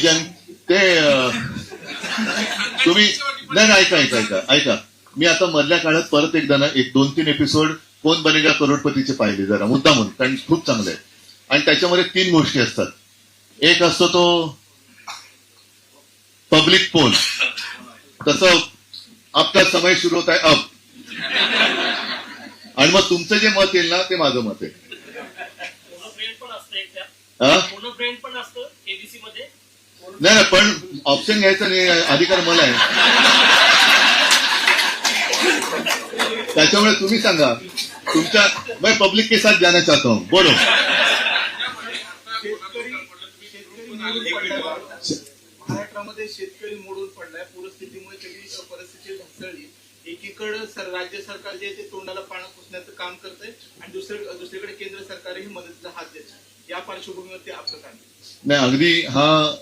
तुम्ही नाही ऐका मी आता मधल्या काळात परत एकदा ना 1-2-3 एपिसोड कोण बनेगा करोडपतीचे पाहिले जरा मुद्दामून, कारण खूप चांगले आहे. आणि त्याच्यामध्ये 3 गोष्टी असतात. एक असतो तो पब्लिक पोल, तसं आपका समय सुरू होता है अब. आणि मग तुमचं जे मत येईल ना ते माझं मत आहे. फ्रेंड पण असतं एक त्या हा? पूर्ण फ्रेंड पण असतं एबीसी मध्ये. नाही नाही, पण ऑप्शन घ्यायचा नाही, अधिकार मला आहे. त्याच्यामुळे तुम्ही सांगा तुमच्या, मैं पब्लिक के साथ जाना चाहता हूँ, बोलो. महाराष्ट्रामध्ये शेतकरी मोडून पडलाय, पूरस्थितीमुळे सगळी परिस्थिती ढासळली. एकीकडे राज्य सरकार जे आहे ते तोंडाला पाणी पुसण्याचं काम करतंय आणि दुसरीकडे केंद्र सरकारही मदतीचा हात देत. या पार्श्वभूमीवरती आपलं काय? नाही, अगदी हा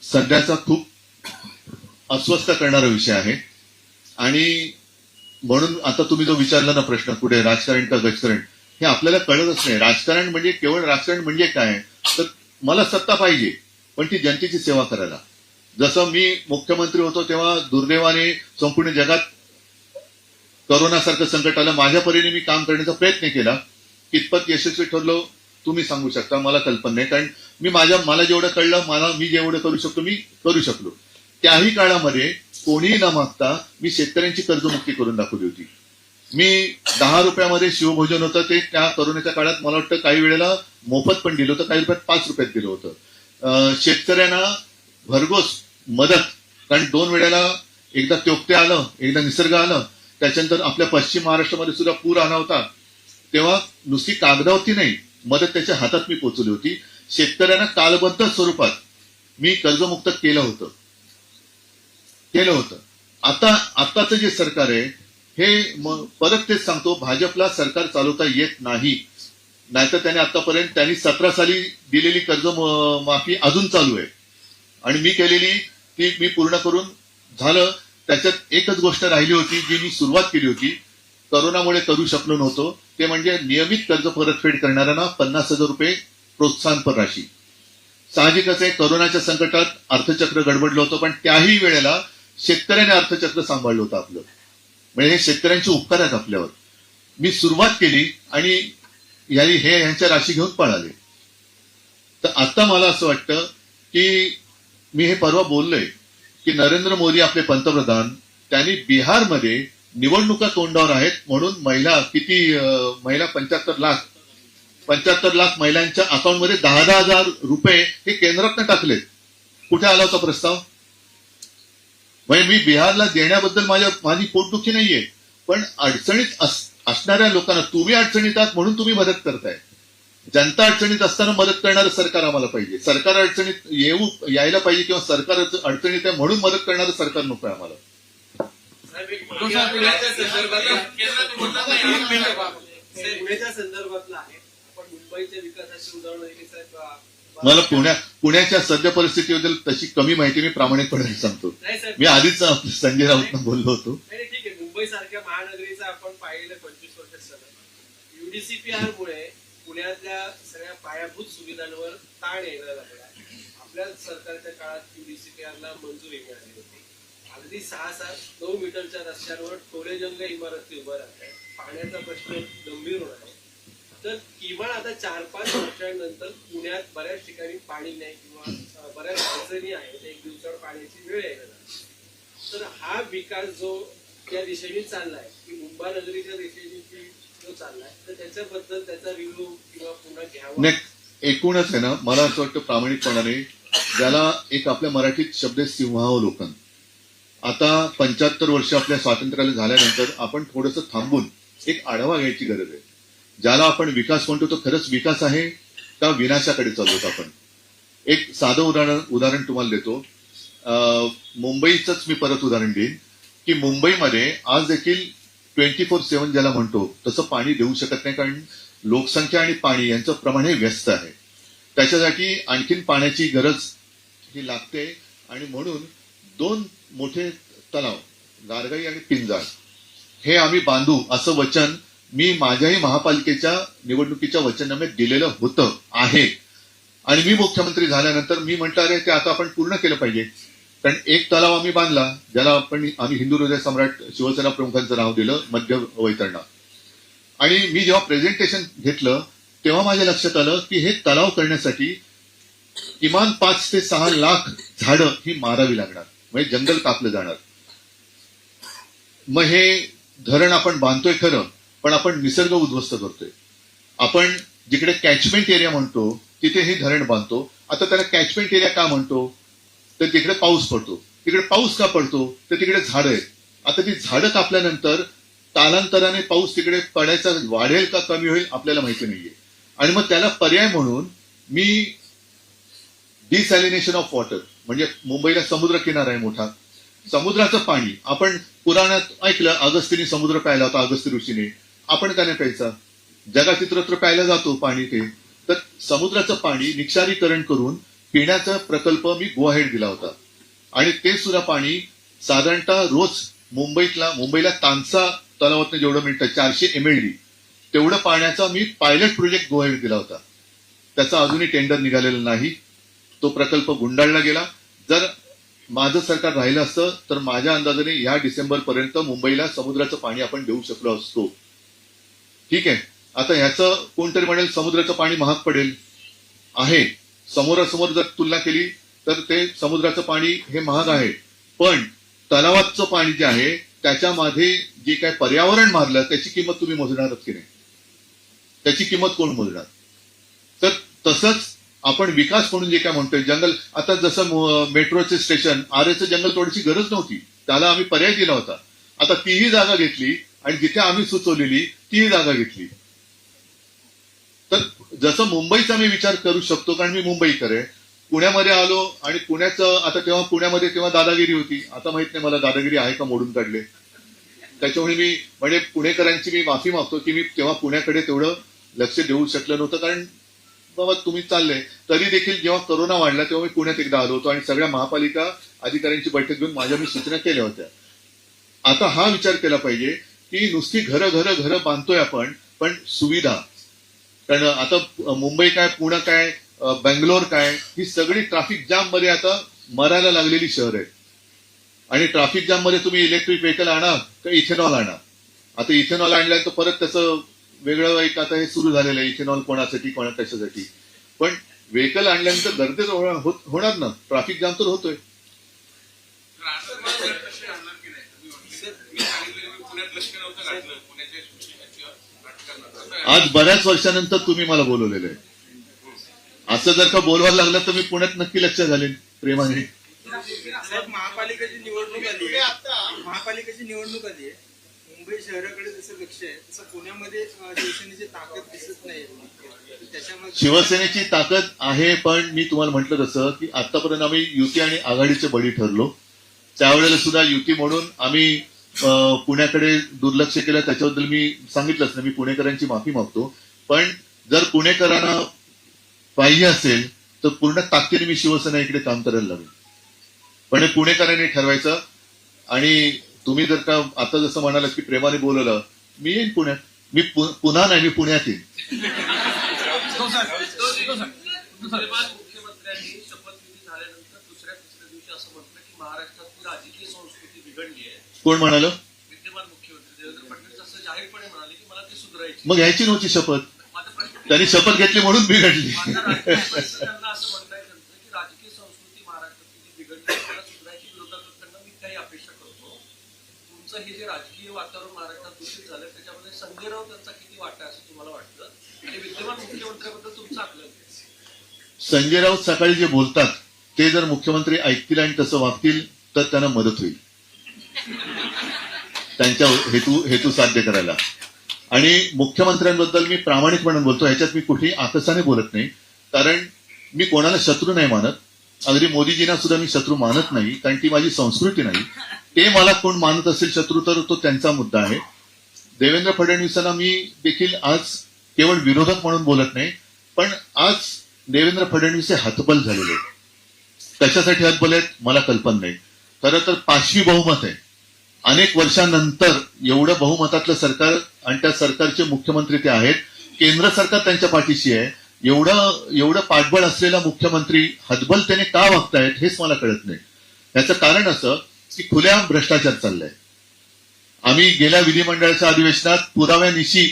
सध्याचा खूप अस्वस्थ करणारा विषय आहे. आणि म्हणून आता तुम्ही जो विचारला ना प्रश्न, कुठे राजकारण का गजकारण, हे आपल्याला कळतच नाही. राजकारण म्हणजे केवळ राजकारण म्हणजे काय, तर मला सत्ता पाहिजे पण ती जनतेची सेवा करायला. जसं मी मुख्यमंत्री होतो तेव्हा दुर्दैवाने संपूर्ण जगात करोनासारखं संकट आलं, माझ्या परीने मी काम करण्याचा प्रयत्न केला. कितपत यशस्वी ठरलो तुम्ही सांगू शकता, मला कल्पना नाही. कारण मला जेवढं कळलं, मी जेवढं करू शकतो मी करू शकलो. त्याही काळामध्ये कोणीही न मागता मी शेतकऱ्यांची कर्जमुक्ती करून दाखवली होती. मी 10 रुपयामध्ये शिवभोजन होतं ते त्या करोनाच्या काळात मला वाटतं काही वेळेला मोफत पण दिलं होतं, काही रुपयात 5 रुपयात दिलं होतं. शेतकऱ्यांना भरघोस मदत, कारण 2 वेळेला एकदा त्योक्ते आलं, एकदा निसर्ग आलं, त्याच्यानंतर आपल्या पश्चिम महाराष्ट्रामध्ये सुद्धा पूर आला होता. तेव्हा नुसती कागदावरती नाही, मदत त्याच्या हातात मी पोहोचवली होती. शेतकऱ्यांना कालबद्ध स्वरूपात मी कर्जमुक्त केलं होतं. आताचं जे सरकार आहे हे परत तेच सांगतो, भाजपला सरकार चालवता येत नाही. नाहीतर त्यांनी 17 साली दिलेली कर्ज माफी अजून चालू आहे आणि मी केलेली ती मी पूर्ण करून झालं. त्याच्यात एकच गोष्ट राहिली होती जी मी सुरुवात केली होती, करोनामुळे करू शकलो नव्हतो, ते म्हणजे नियमित कर्ज परतफेड करणाऱ्यांना 50,000 रुपये प्रोत्साहनपर राशी. साहजिकच आहे, करोनाच्या संकटात अर्थचक्र गडबडलं होतं, पण त्याही वेळेला शेतकऱ्याने अर्थचक्र सांभाळलं होतं आपलं. म्हणजे हे शेतकऱ्यांचे उपकार आहेत आपल्यावर. मी सुरुवात केली आणि ह्यांच्या राशी घेऊन पळाले. तर आता मला असं वाटतं की मी हे परवा बोललोय की नरेंद्र मोदी आपले पंतप्रधान, त्यांनी बिहारमध्ये निवडणुका तोंडावर आहेत म्हणून महिला 75 लाख महिलांच्या अकाउंटमध्ये 10,000 रुपये हे केंद्रातनं टाकलेत. कुठे आला होता प्रस्ताव? म्हणजे मी बिहारला देण्याबद्दल माझी पोटदुखी नाहीये, पण अडचणीत असणाऱ्या लोकांना, तुम्ही अडचणीत आहात म्हणून तुम्ही मदत करताय. जनता अडचणीत असताना मदत करणारं सरकार आम्हाला पाहिजे. सरकार अडचणीत यायला पाहिजे किंवा सरकार अडचणीत आहे म्हणून मदत करणारं सरकार नको आहे आम्हाला. पुण्याच्या संदर्भातला आहे, आपण मुंबईच्या विकासाची उदाहरणं दिली साहेब. मला पुण्याच्या सध्या परिस्थितीबद्दल तशी कमी माहिती मी प्रामाणिकपणे सांगतो. मी आधीच संजय राऊतनं बोललो होतो. नाही ठीक आहे, मुंबई सारख्या महानगरीचा आपण पाहिलं 25 वर्ष सलग युडीसीपीआर मुळे पुण्यातल्या सगळ्या पायाभूत सुविधांवर ताण यायला लागला. आपल्या सरकारच्या काळात युडीसीपीआरला मंजुरी मिळाली होती. अगदी 6-9 मीटरच्या रस्त्यांवर टोलेजंग इमारती उभ्या राहतात. पाण्याचा प्रश्न गंभीर होणार आहे. तर किमान आता 4-5 वर्षांनंतर पुण्यात बऱ्याच ठिकाणी पाणी नाही किंवा बऱ्याच अडचणी आहेत. एक दिवसाआड पाण्याची वेळ यायला लागली. तर हा विकास जो त्या दिशेने चाललाय की मुंबई नगरीच्या दिशेने जो चाललाय, तर त्याच्याबद्दल त्याचा रिव्ह्यू किंवा पुन्हा घ्यावा. नाही, एकूणच आहे ना, मला असं वाटतं प्रामाणिकपणाने, ज्याला एक आपल्या मराठीत शब्द सिंहावलोकन. आता 75 वर्ष आपल्या स्वातंत्र्याला झाल्यानंतर आपण थोडंसं थांबून एक आढावा घ्यायची गरज आहे. ज्याला आपण विकास म्हणतो तो खरंच विकास आहे का विनाशाकडे चालवतो आपण? एक साधं उदाहरण तुम्हाला देतो. मुंबईचंच मी परत उदाहरण देईन की मुंबईमध्ये आज देखील 24/7 ज्याला म्हणतो तसं पाणी देऊ शकत नाही, कारण लोकसंख्या आणि पाणी यांचं प्रमाण हे व्यस्त आहे. त्याच्यासाठी आणखीन पाण्याची गरज ही लागते आणि म्हणून 2 मोठे तलाव, गारगाई आणि पिंजाळ, हे आम्ही बांधू असं वचन मी माझ्याही महापालिकेच्या निवडणुकीच्या वचननाम्यात दिलेलं होतं आहे. आणि मी मुख्यमंत्री झाल्यानंतर मी म्हटलं अरे ते आता आपण पूर्ण केलं पाहिजे. कारण एक तलाव आम्ही बांधला ज्याला आम्ही हिंदू हृदय सम्राट शिवसेना प्रमुखांचं नाव दिलं, मध्य वैतरणा. आणि मी जेव्हा प्रेझेंटेशन घेतलं तेव्हा माझ्या लक्षात आलं की हे तलाव करण्यासाठी किमान 5 ते 6 लाख झाडं ही मारावी लागणार, म्हणजे जंगल कापलं जाणार. मग हे धरण आपण बांधतोय खरं, पण आपण निसर्ग उद्ध्वस्त करतोय. आपण जिकडे कॅचमेंट एरिया म्हणतो तिथे हे धरण बांधतो. आता त्याला कॅचमेंट एरिया का म्हणतो? तर तिकडे पाऊस पडतो. तिकडे पाऊस का पडतो? तर तिकडे झाडं आहेत. आता ती झाडं कापल्यानंतर कालांतराने पाऊस तिकडे पडायचा वाढेल का कमी होईल आपल्याला माहिती नाहीये. आणि मग त्याला पर्याय म्हणून मी डिसॅलिनेशन ऑफ वॉटर, म्हणजे मुंबईला समुद्र किनारा आहे मोठा, समुद्राचं पाणी आपण पुराणात ऐकलं, अगस्तीने समुद्र प्यायला होता, अगस्ती ऋषीने. आपण का नाही प्यायचा? जगात इतरत्र प्यायला जातो पाणी ते. तर समुद्राचं पाणी निक्षारीकरण करून पिण्याचा प्रकल्प मी गो अहेड दिला होता. आणि ते सुद्धा पाणी साधारणतः रोज मुंबईला तानसा तलावातनं जेवढं मिळतं 400 MLD तेवढं पाण्याचा मी पायलट प्रोजेक्ट गो अहेड दिला होता. त्याचा अजूनही टेंडर निघालेलं नाही. तो प्रकल्प गुंडाळला गेला. जर माझं सरकार राहिलं असतं तर माझ्या अंदाजाने या डिसेंबरपर्यंत मुंबईला समुद्राचं पाणी आपण देऊ शकलो असतो. ठीक आहे. आता ह्याचं कोणतरी म्हणेल समुद्राचं पाणी महाग पडेल. आहे, समोरासमोर जर तुलना केली तर ते समुद्राचं पाणी हे महाग आहे. पण तलावाचं पाणी जे आहे त्याच्यामध्ये जे काय पर्यावरण मारलं त्याची किंमत तुम्ही मोजणारच की नाही? त्याची किंमत कोण मोजणार? तर तसंच आपण विकास म्हणून जे काय म्हणतोय, जंगल, आता जसं मेट्रोचे स्टेशन, आरेचं जंगल तोडायची गरज नव्हती, त्याला आम्ही पर्याय दिला होता. आता तीही जागा घेतली आणि जिथे आम्ही सुचवलेली तीही जागा घेतली. तर जसं मुंबईचा मी विचार करू शकतो, कारण मी मुंबईकर आहे. पुण्यामध्ये आलो आणि पुण्याचं आता तेव्हा पुण्यामध्ये तेव्हा दादागिरी होती. आता माहित नाही मला दादागिरी आहे का, मोडून काढले. त्याच्यामुळे मी म्हणजे पुणेकरांची मी माफी मागतो की मी तेव्हा पुण्याकडे तेवढं लक्ष देऊ शकलं नव्हतं. कारण बाबा तुम्ही चालले. तरी देखील जेव्हा कोरोना वाढला तेव्हा मी पुण्यात एकदा आलो होतो आणि सगळ्या महापालिका अधिकाऱ्यांची बैठक घेऊन माझ्या मी सूचना केल्या होत्या. आता हा विचार केला पाहिजे की नुसती घरं बांधतोय आपण, पण सुविधा, कारण आता मुंबई काय, पुणे काय, बेंगलोर काय, ही सगळी ट्रॅफिक जाम मध्ये आता मरायला लागलेली शहर आहे. आणि ट्रॅफिक जाम मध्ये तुम्ही इलेक्ट्रिक व्हेकल आणा का इथेनॉल आणा. आता इथेनॉल आणल्यानंतर परत त्याचं वेगळं एक आता हे सुरू झालेलं आहे, इथेनॉल कोणासाठी कशासाठी. पण व्हेकल आणल्यानंतर गर्दी होणार ना, ट्रॅफिक जाम तर होतोय. आज बऱ्याच वर्षानंतर तुम्ही मला बोलवलेलं आहे. असं जर का बोलवायला लागलं तर मी पुण्यात नक्की लक्ष घालेन प्रेमाने. महापालिकेची निवडणूक आली आहे. मुंबई शहराकडे जसं लक्ष आहे तसं पुण्यामध्ये शिवसेनेची ताकद दिसत नाही. त्याच्यामध्ये शिवसेनेची ताकद आहे, पण मी तुम्हाला म्हटलं तसं की आतापर्यंत आम्ही युती आणि आघाडीचे बळी ठरलो. त्यावेळेला सुद्धा युती म्हणून आम्ही पुण्याकडे दुर्लक्ष केलं. त्याच्याबद्दल मी सांगितलंच नाही. मी पुणेकरांची माफी मागतो. पण जर पुणेकरांना पाहिजे असेल तर पूर्ण ताकदीने मी शिवसेना इकडे काम करायला लागेल. पण हे पुणेकरांनी ठरवायचं. आणि तुम्ही जर का आता जसं म्हणालात की प्रेमाने बोलवलं, मी येईन पुण्यात. मी पुन्हा नाही, मी पुण्यात येईन. मुख्यमंत्र्यांनी शपथविधी झाल्यानंतर दुसऱ्या तिसऱ्या दिवशी असं म्हटलं की महाराष्ट्रातली राजकीय संस्कृती बिघडली आहे. कोण म्हणाल? विद्यमान मुख्यमंत्री देवेंद्र फडणवीस असं जाहीरपणे म्हणाले की मला ती सुधारायची. मग घ्यायची नव्हती शपथ. त्यांनी शपथ घेतली म्हणून बिघडली. त्यांना असं म्हणता येतं की राजकीय संस्कृती महाराष्ट्रातली जी बिघडली त्याला सुधारायची विरोधात असताना मी काही अपेक्षा करतो. तुमचं हे जे राजकीय वातावरण महाराष्ट्रात दूषित झालं त्याच्यामध्ये संजय राऊत यांचा किती वाटा आहे असं तुम्हाला वाटतं? आणि विद्यमान मुख्यमंत्र्यांबद्दल तुमचं आकलन काय? संजय राऊत सकाळी जे बोलतात ते जर मुख्यमंत्री ऐकतील आणि तसं वागतील तर त्यांना मदत होईल त्यांच्या हेतू साध्य करायला. आणि मुख्यमंत्र्यांबद्दल मी प्रामाणिकपणे बोलतो. ह्याच्यात मी कुठेही आकसाने बोलत नाही. कारण मी कोणाला शत्रू नाही मानत. अगदी मोदीजींना सुद्धा मी शत्रू मानत नाही, कारण ती माझी संस्कृती नाही. ते मला कोण मानत असेल शत्रू तर तो त्यांचा मुद्दा आहे. देवेंद्र फडणवीसांना मी देखील आज केवळ विरोधक म्हणून बोलत नाही, पण आज देवेंद्र फडणवीस हे हतबल झालेले आहेत. कशासाठी हतबल आहेत मला कल्पना नाही. खरं तर 5वी बहुमत आहे. अनेक वर्षांनंतर एवढं बहुमतातलं सरकार आणि त्या सरकारचे मुख्यमंत्री ते आहेत. केंद्र सरकार त्यांच्या पाठीशी आहे. एवढं पाठबळ असलेला मुख्यमंत्री हतबलतेने का वागतायत हेच मला कळत नाही. याचं कारण असं की खुलेआम भ्रष्टाचार चाललाय. आम्ही गेल्या विधिमंडळाच्या अधिवेशनात पुराव्यानिशी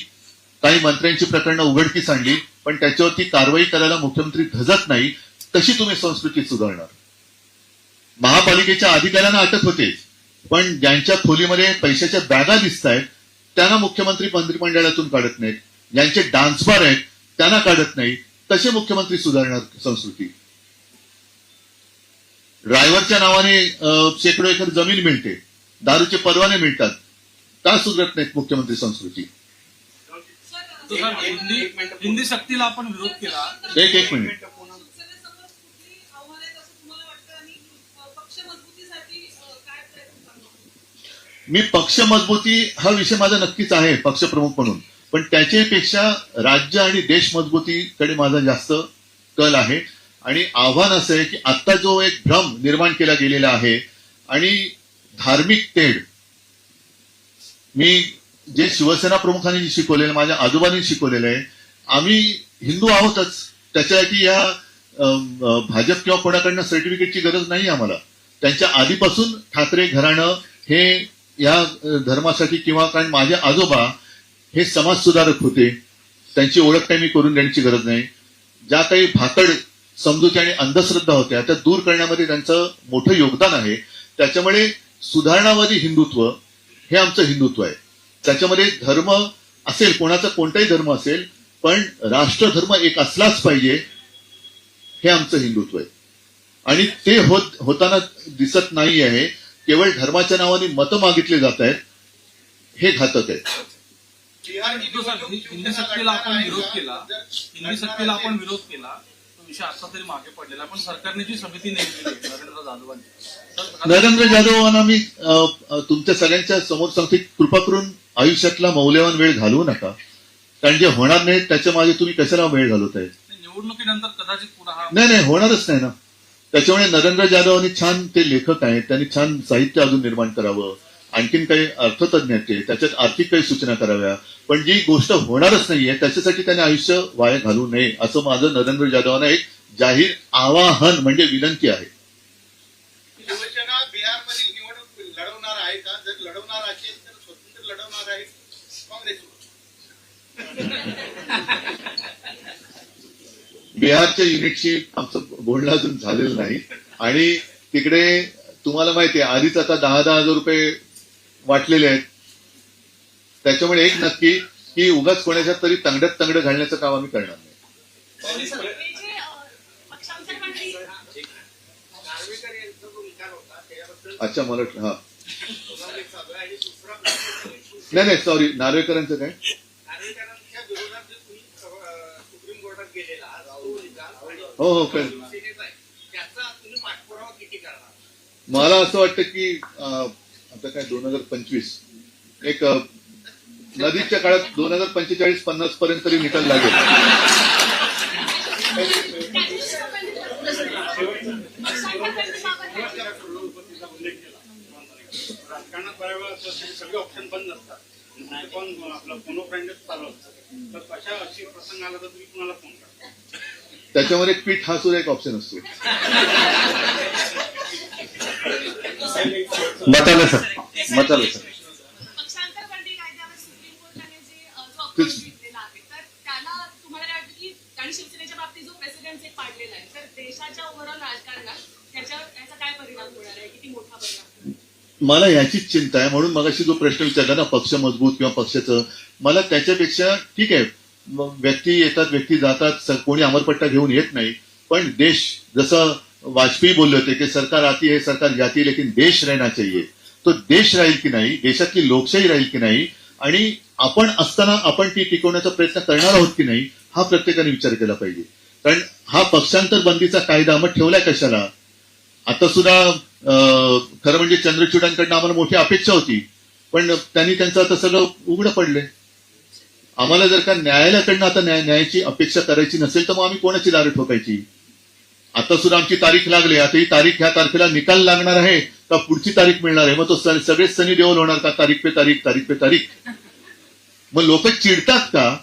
काही मंत्र्यांची प्रकरणं उघडकीस आणली, पण त्याच्यावरती कारवाई करायला मुख्यमंत्री धजत नाही. कशी तुम्ही संस्कृती सुधारणार? महापालिकेच्या अधिकाऱ्यांना अटक होते, पण ज्यांच्या खोलीमध्ये पैशाच्या बॅगा दिसत आहेत त्यांना मुख्यमंत्री मंत्रिमंडळातून काढत नाहीत, ज्यांचे डान्स बार आहेत त्यांना काढत नाही, तसे मुख्यमंत्री सुधारणार संस्कृती. ड्रायव्हरच्या नावाने शेकडो एकर जमीन मिळते, दारूचे परवाने मिळतात, का सुधारत नाहीत मुख्यमंत्री संस्कृती? तो सर, हिंदी सक्तीला आपण विरोध केला. एक मिनिट. शिवसेनेसमोर कुठली आव्हानं आहेत असं तुम्हाला वाटतं आणि पक्ष मजबूतीसाठी काय प्रयत्न करणार? मी पक्ष मजबूती हा विषय माझा नक्कीच आहे पक्षप्रमुख म्हणून, पण त्याच्यापेक्षा राज्य आणि देश मजबूतीकडे माझा जास्त कल आहे. आणि आव्हान असं आहे की आता जो एक भ्रम निर्माण केला गेलेला आहे आणि धार्मिक तेढ, मी जे शिवसेना प्रमुखांनी जे शिकवलेलं, माझ्या आजोबांनी शिकवलेलं आहे, आम्ही हिंदू आहोतच, त्याच्यासाठी या भाजप किंवा कोणाकडनं सर्टिफिकेटची गरज नाही आम्हाला. त्यांच्या आधीपासून ठाकरे घराणं हे या धर्मासाठी, किंवा कारण माझे आजोबा हे समाज सुधारक होते, त्यांची ओळख काही मी करून देण्याची गरज नाही. ज्या काही भाकड समजुती आणि अंधश्रद्धा होत्या त्या दूर करण्यामध्ये त्यांचं मोठं योगदान आहे. त्याच्यामुळे सुधारणावादी हिंदुत्व हे आमचं हिंदुत्व आहे. त्याच्यामध्ये धर्म असेल, कोणाचा कोणताही धर्म असेल, पण राष्ट्रधर्म एक असलाच पाहिजे, हे आमचं हिंदुत्व आहे. आणि ते होताना दिसत नाही आहे. केवळ धर्माच्या नावाने मतं मागितले जात आहेत, हे घातक आहे. तो सर, हिंदी सक्तीला आपण विरोध केला. हिंदी सक्तीला आपण विरोध केला. तो विषय आता तरी मागे पडलेला, पण सरकारने जी समिती नेमली नरेंद्र जाधवांनी, नरेंद्र जाधवांना मी तुमच्या सगळ्यांच्या समोर सांगते, कृपा करून आयुष्यातला मौल्यवान वेळ घालवू नका, कारण जे होणार नाही त्याच्या मागे तुम्ही कशाला वेळ घालवताय? निवडणुकीनंतर कदाचित पुन्हा हा नाही, होणारच नाही ना. त्याच्यामुळे नरेंद्र जाधवांनी छान, ते लेखक आहेत, त्यांनी छान साहित्य अजून निर्माण करावं, आणखीन काही अर्थतज्ञ आहेत ते, त्याच्यात आर्थिक काही सूचना कराव्या. पण जी गोष्ट होणारच नाहीये त्याच्यासाठी त्यांनी आयुष्य वाया घालवू नये, असं माझं नरेंद्र जाधवांना एक जाहीर आवाहन म्हणजे विनंती आहे. शिवसेना बिहारमध्ये निवडणूक लढवणार आहे का? जर लढवणार असेल तर स्वतंत्र लढवणार आहे काँग्रेसवर? बिहारच्या युनिटशी आमचं बोलणं अजून झालेलं नाही. आणि तिकडे तुम्हाला माहिती आहे, आधीच आता 10,000 रुपये वाटलेले आहेत. त्याच्यामुळे एक नक्की की उगाच कोणाच्या तरी तंगड्यात तंगड घालण्याचं काम आम्ही करणार नाही. हे जे पक्षांतर मंडळी नार्वेकर यांचा जो विचार होता त्याबद्दल अच्छा, मला हा आणि दुसरा प्रश्न, नाही सॉरी, नार्वेकरांचं काय? नार्वेकरांच्या विरोधात जे तुम्ही सुप्रीम कोर्टात गेलेला तो निकाल आणि हो काय. शिवसेनेचा आहे, त्याचा तुम्ही पाठपुरावा किती करणार? मला असं वाटतं की आता काय 2025 एक नदीच्या काळात 2045-50 पर्यंत तरी निकाल लागेल. राजकारणात बऱ्याच वेळा सगळे ऑप्शन बंद असतात, पण आपलं फोनो फ्रेंडच चालू असतं, तर कशा अशी प्रसंग आला तर तुम्ही कुणाला फोन करता? त्याच्यामध्ये पीठ हा सुद्धा एक ऑप्शन असतो. पक्षांतर बंदी कायद्यावर सुप्रीम कोर्टाने जो अप्रोच घेतलेला आहे, तर त्याला तुम्हाला काय वाटतं की, आणि शिवसेनेच्या बाबतीत जो प्रेसिडेंट एक पाडलेला आहे, तर देशाच्या ओव्हरऑल राजकारणात याचा काय परिणाम होणार आहे? किती मोठा परिणाम? मला याचीच चिंता आहे. म्हणून मगाशी जो प्रश्न विचारला ना, पक्ष मजबूत किंवा पक्षाचं, मला त्याच्यापेक्षा ठीक आहे, व्यक्ती येतात, व्यक्ती जातात, कोणी अमरपट्टा घेऊन येत नाही, पण देश, जसं वाजपेयी बोलले होते की सरकार आती है सरकार जाती है लेकिन देश रहना चाहिए, तो देश राहील की नाही, देशातली लोकशाही राहील की नाही, आणि आपण असताना आपण ती टिकवण्याचा प्रयत्न करणार आहोत की नाही, हा प्रत्येकाने विचार केला पाहिजे. कारण हा पक्षांतर बंदीचा कायदा मग ठेवलाय कशाला? आता सुद्धा खरं म्हणजे चंद्रचूडांकडनं आम्हाला मोठी अपेक्षा होती, पण त्यांनी त्यांचं आता सगळं उघडं पडलंय. आम्हाला जर का न्यायालयाकडनं आता न्यायाची अपेक्षा करायची नसेल तर मग आम्ही कोणाची दारं ठोकायची? आता सुद्धा आमची तारीख लागली, आता ही तारीख, ह्या तारखेला निकाल लागणार आहे का पुढची तारीख मिळणार आहे? मग तो सगळेच सनी देओल होणार का? तारीख पे तारीख. मग लोक चिडतात का?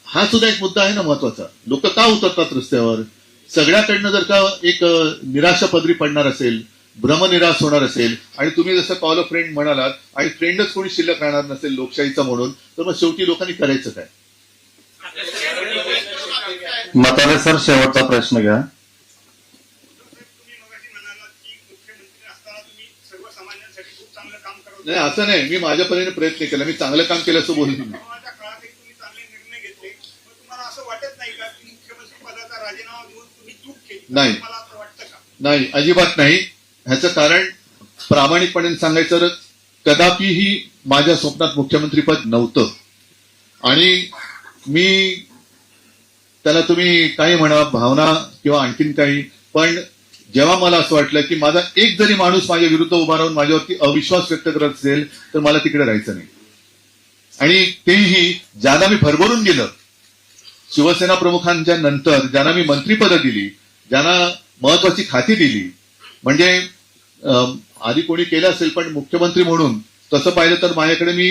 हा सुद्धा एक मुद्दा आहे ना महत्वाचा. लोक का उतरतात रस्त्यावर? सगळ्याकडनं जर का एक निराशा पदरी पडणार असेल, भ्रमनिराश होणार असेल, आणि तुम्ही जसं कॉल अ फ्रेंड म्हणालात, आणि फ्रेंडच कोणी शिल्लक राहणार नसेल लोकशाहीचा म्हणून, तर मग शेवटी लोकांनी करायचं काय? म्हातारे सर, शेवटचा प्रश्न घ्या. तुम्ही मगाशी म्हणालात की मुख्यमंत्री असताना तुम्ही सर्वसामान्यांसाठी खूप चांगलं काम करावं. नाही असं नाही, मी माझ्या परीने प्रयत्न केला, मी चांगलं काम केलं असं बोललो नाही. कोरोनाच्या काळातही तुम्ही चांगले निर्णय घेतले. मग तुम्हाला असं वाटत नाही का की मुख्यमंत्री पदाचा राजीनामा देऊन तुम्ही चूक केली? नाही. मला असं वाटतं का? नाही, अजिबात नाही. ह्याचं कारण प्रामाणिकपणे सांगायचं तर कदापिही माझ्या स्वप्नात मुख्यमंत्रीपद नव्हतं. आणि मी त्याला तुम्ही काही म्हणा, भावना किंवा आणखीन काही, पण जेव्हा मला असं वाटलं की माझा एक जरी माणूस माझ्या विरुद्ध उभा राहून माझ्यावरती अविश्वास व्यक्त करत असेल तर मला तिकडे राहायचं नाही. आणि तेही ज्यांना मी भरभरून गेलं, शिवसेना प्रमुखांच्या नंतर ज्यांना मी मंत्रिपदं दिली, ज्यांना महत्वाची खाती दिली, म्हणजे आधी कोणी केलं असेल पण मुख्यमंत्री म्हणून तसं पाहिलं तर माझ्याकडे मी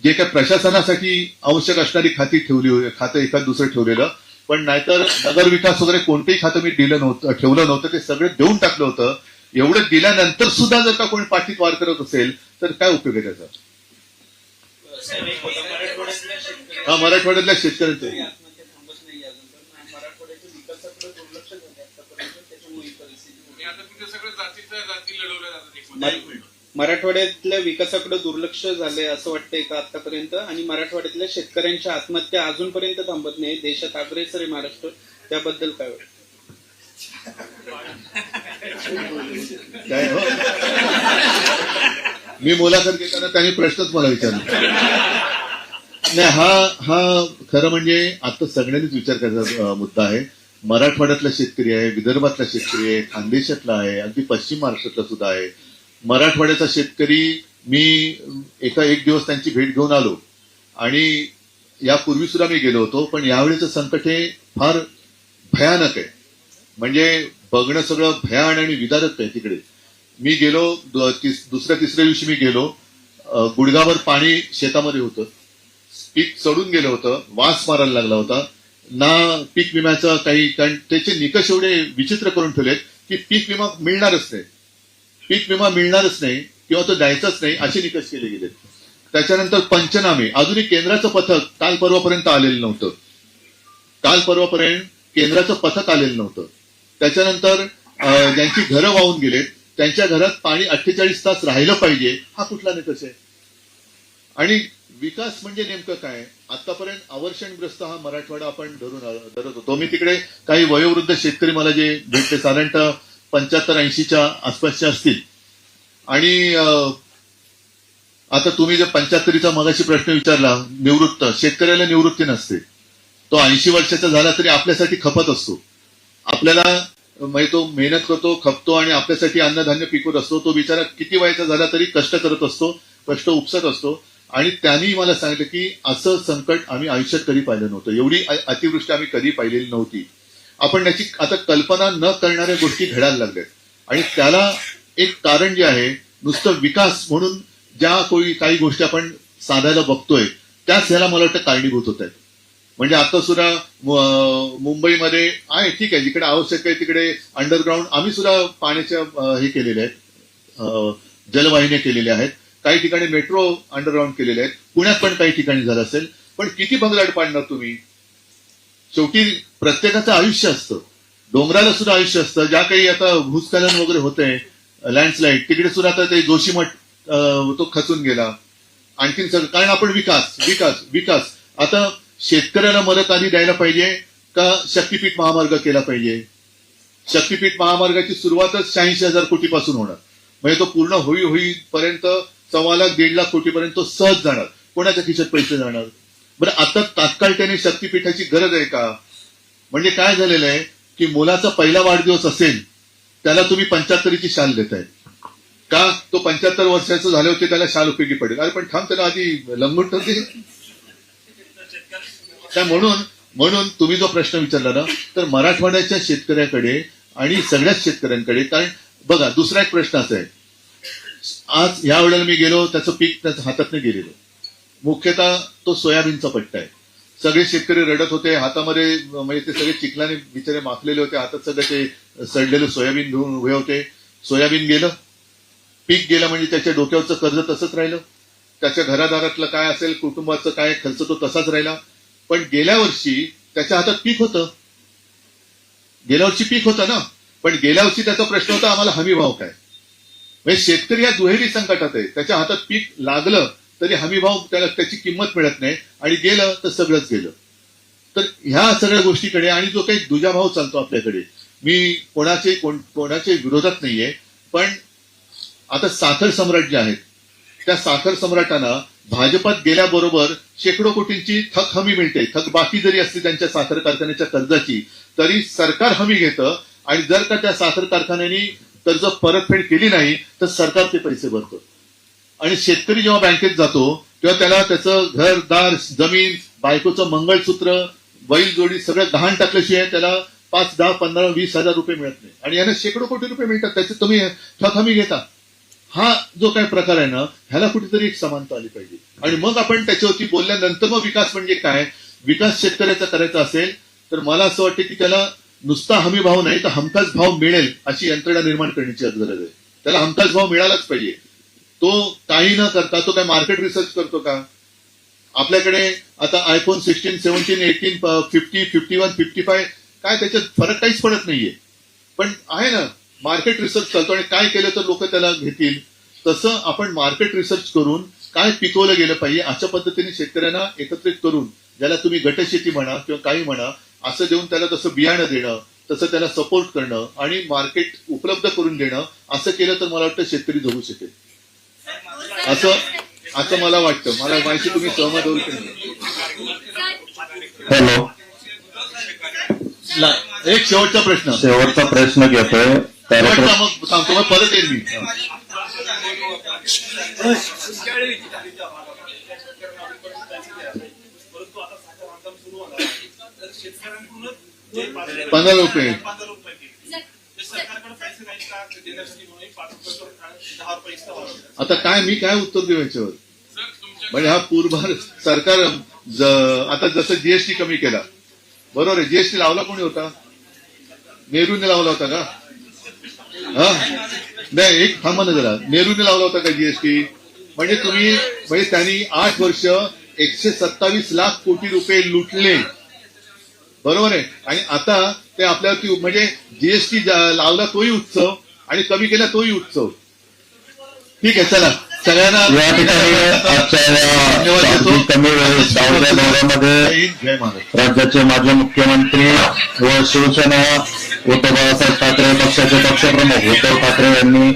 जे काही प्रशासनासाठी आवश्यक असणारी खाती खातं एखाद दुसरं ठेवलेलं, पण नाहीतर नगर विकास वगैरे कोणतेही खातं मी ठेवलं नव्हतं, ते सगळं देऊन टाकलं होतं. एवढं दिल्यानंतर सुद्धा जर का कोणी पाठीत वार करत असेल तर काय उपयोग आहे त्याचा? हा, मराठवाड्यातल्या शेतकऱ्यांचं आत्महत्या थांबत नाही अजून तर मराठवाड्याच्या विकासाकडे दुर्लक्ष झालं आतापर्यंत, त्याच्यामुळे ही परिस्थिती आता तिथे सगळं जाती लढवल्या जातात. मराठवाड्यातल्या विकासाकडे दुर्लक्ष झालंय असं वाटतंय का आतापर्यंत? आणि मराठवाड्यातल्या शेतकऱ्यांच्या आत्महत्या अजूनपर्यंत थांबत नाही, देशात अग्रेसर आहे महाराष्ट्र, त्याबद्दल काय वाटतं? काय हो? मी मुलाखत घेताना त्यांनी प्रश्नच मला विचारला. नाही, हा खरं म्हणजे आता सगळ्यांनीच विचार करायचा मुद्दा आहे. मराठवाड्यातला शेतकरी आहे, विदर्भातला शेतकरी आहे, खानदेशातला आहे, अगदी पश्चिम महाराष्ट्रातला सुद्धा आहे. मराठवाड्याचा शेतकरी, मी एक दिवस त्यांची भेट घेऊन आलो आणि यापूर्वी सुद्धा मी गेलो होतो, पण यावेळेचं संकट हे फार भयानक आहे. म्हणजे बघणं सगळं भयान आणि विदारक आहे तिकडे. मी गेलो दुसऱ्या तिसऱ्या दिवशी मी गेलो, गुडघावर पाणी शेतामध्ये होतं, पीक चढून गेलं होतं, वास मारायला लागला होता ना. पीक विम्याचं काही, कारण त्याचे निकष एवढे विचित्र करून ठेवलेत की पीक विमा मिळणारच नाही, पीक विमा मिळणारच नाही किंवा तो द्यायचाच नाही असे निकष केले गेले. त्याच्यानंतर पंचनामे, अजूनही केंद्राचं पथक काल परवापर्यंत आलेलं नव्हतं, काल परवापर्यंत केंद्राचं पथक आलेलं नव्हतं. त्याच्यानंतर ज्यांची घरं वाहून गेलेत त्यांच्या घरात पाणी 48 तास राहिलं पाहिजे, हा कुठला निकष आहे? आणि विकास म्हणजे नेमकं काय? आतापर्यंत अवर्षणग्रस्त हा मराठवाडा आपण धरत होतो. मी तिकडे काही वयोवृद्ध शेतकरी मला जे भेटले, साधारणतः 75-80च्या आसपासचे असतील. आणि आता तुम्ही जर 75चा मगाशी प्रश्न विचारला, निवृत्त शेतकऱ्याला निवृत्ती नसते, तो 80 वर्षाचा झाला तरी आपल्यासाठी खपत असतो. आपल्याला म्हणजे तो मेहनत करतो, खपतो आणि आपल्यासाठी अन्नधान्य पिकवत असतो. तो बिचारा किती वयाचा झाला तरी कष्ट करत असतो, कष्ट उपसत असतो. आणि त्यांनी मला सांगितलं की असं संकट आम्ही आयुष्यात कधी पाहिलं नव्हतं, एवढी अतिवृष्टी आम्ही कधी पाहिलेली नव्हती. आपण त्याची आता कल्पना न करणाऱ्या गोष्टी घडायला लागल्यात. आणि त्याला एक कारण जे आहे, नुसतं विकास म्हणून ज्या काही गोष्टी आपण साधायला बघतोय त्याच ह्याला मला वाटतं कारणीभूत होत आहेत. म्हणजे आता सुद्धा मुंबईमध्ये आहे, ठीक आहे, जिकडे आवश्यक आहे तिकडे अंडरग्राऊंड आम्ही सुद्धा पाण्याच्या हे केलेले आहेत, जलवाहिन्या केलेल्या आहेत. काही ठिकाणी मेट्रो अंडरग्राऊंड केलेले आहेत. पुण्यात पण काही ठिकाणी झालं असेल. पण किती भंगलाट पाडणार तुम्ही? शेवटी प्रत्येकाचं आयुष्य असतं, डोंगराला सुद्धा आयुष्य असतं. ज्या काही आता भूस्खलन वगैरे होतंय, लँडस्लाईड, तिकडे सुद्धा आता ते जोशीमठ तो खचून गेला. आणखीन सगळं कारण आपण विकास विकास विकास. आता शेतकऱ्याला मदत आधी द्यायला पाहिजे का शक्तीपीठ महामार्ग केला पाहिजे? शक्तीपीठ महामार्गाची सुरुवातच 86,000 कोटीपासून होणार, म्हणजे तो पूर्ण होईपर्यंत 1.25 लाख 1.5 लाख कोटीपर्यंत तो सहज जाणार. कोणाच्या खिशात पैसे जाणार? बरं, आता तात्काळ त्याने शक्तीपीठाची गरज आहे का? म्हणजे काय झालेलं आहे की मुलाचा पहिला वाढदिवस असेल त्याला तुम्ही 75ची शाल देताय का? तो 75 वर्षाचं झाले होते त्याला शाल उपयोगी पडेल. अरे पण थांब, त्याला आधी लंगोट होते. म्हणून तुम्ही जो प्रश्न विचारला ना, तर मराठवाड्याच्या शेतकऱ्याकडे आणि सगळ्याच शेतकऱ्यांकडे, कारण बघा दुसरा एक प्रश्न असा आहे, आज या वेळेला मी गेलो, त्याचं पीक त्याच्या हातात नाही गेलेलं, मुख्यतः तो सोयाबीनचा पट्टा आहे. सगळे शेतकरी रडत होते, हातामध्ये म्हणजे ते सगळे चिखलाने बिचारे माखलेले होते, हातात सगळं ते सडलेलं सोयाबीन घेऊन उभे होते. सोयाबीन गेलं, पीक गेलं, म्हणजे त्याच्या डोक्यावरचं कर्ज तसंच राहिलं, त्याच्या घरादारातलं काय असेल, कुटुंबाचं काय खर्च तो तसाच राहिला. पण गेल्या वर्षी त्याच्या हातात पीक होतं, गेल्या वर्षी पीक होतं ना, पण गेल्या वर्षी त्याचा प्रश्न होता आम्हाला हमी भाव काय. म्हणजे शेतकरी या दुहेरी संकटात आहे. त्याच्या हातात पीक लागलं तरी हमीभाव त्याला त्याची किंमत मिळत नाही आणि गेलं तर सगळंच गेलं. तर ह्या सगळ्या गोष्टीकडे आणि जो काही दुजाभाव चालतो आपल्याकडे, मी कोणाचे विरोधात नाहीये, पण आता साखर सम्राट जे आहेत त्या साखर सम्राटांना भाजपात गेल्याबरोबर शेकडो कोटींची थक हमी मिळते. थक बाकी जरी असली त्यांच्या साखर कारखान्याच्या कर्जाची तरी सरकार हमी घेतं आणि जर का त्या साखर कारखान्यांनी कर्ज परतफेड केली नाही तर सरकार ते पैसे भरतं. आणि शेतकरी जेव्हा बँकेत जातो तेव्हा त्याला त्याचं घरदार, जमीन, बायकोचं मंगळसूत्र, बैल जोडी सगळं गहाण टाकल्याशिवाय त्याला 5, 10, 15, 20 हजार रुपये मिळत नाही आणि यांना शेकडो कोटी रुपये मिळतात. त्याचे तुम्ही थक हमी घेता. हा जो काही प्रकार आहे ना, ह्याला कुठेतरी एक समानता आली पाहिजे. आणि मग आपण त्याच्यावरती बोलल्यानंतर मग विकास म्हणजे काय, विकास शेतकऱ्याचा करायचा असेल तर मला असं वाटतं की त्याला नुसता हमी भाव नाही तर हमखास भाव मिळेल अशी यंत्रणा निर्माण करण्याची गरज आहे. त्याला हमखास भाव मिळालाच पाहिजे. तो काही न करता तो काय मार्केट रिसर्च करतो का? आपल्याकडे आता आयफोन 16, 17, 18, 50, 51, 55 काय त्याच्यात फरक काहीच पडत नाहीये. पण आहे ना मार्केट रिसर्च चालतो आणि काय केलं तर लोक त्याला घेतील. तसं आपण मार्केट रिसर्च करून काय पिकवलं गेलं पाहिजे अशा पद्धतीने शेतकऱ्यांना एकत्रित करून, ज्याला तुम्ही गटशेती म्हणा किंवा काही म्हणा, असं देऊन त्याला तसं बियाणं देणं, तसं त्याला सपोर्ट करणं आणि मार्केट उपलब्ध करून देणं, असं केलं तर मला वाटतं शेतकरी जगू शकेल. असं मला वाटतं. मला माहिती तुम्ही सहमत होऊ की नाही. हॅलो, एक शेवटचा प्रश्न घेतोय. शेवटचा मग सांगतो, मग परत येईल मी. ₹15 आता काय मी काय उत्तर देऊ याच्यावर. म्हणजे हा पूर्वभार सरकार आता जसं जीएसटी कमी केला, बरोबर आहे. जीएसटी लावला कोणी होता? नेहरूने लावला होता का? हा नाही, एक थांबा ना जरा. नेहरूने लावला होता का जीएसटी? म्हणजे त्यांनी 8 वर्ष 127 लाख कोटी रुपये लुटले, बरोबर आहे. आणि आता ते आपल्यावरती म्हणजे जीएसटी लावला तोही उत्सव आणि कमी केला तोही उत्सव. ठीक आहे, चला सगळ्यांना या ठिकाणी आजच्या कमी वेळेत दौऱ्यामध्ये जय महाराज. राज्याचे माजी मुख्यमंत्री व शिवसेना उद्धव बाळासाहेब ठाकरे पक्षाचे पक्षप्रमुख उद्धव ठाकरे यांनी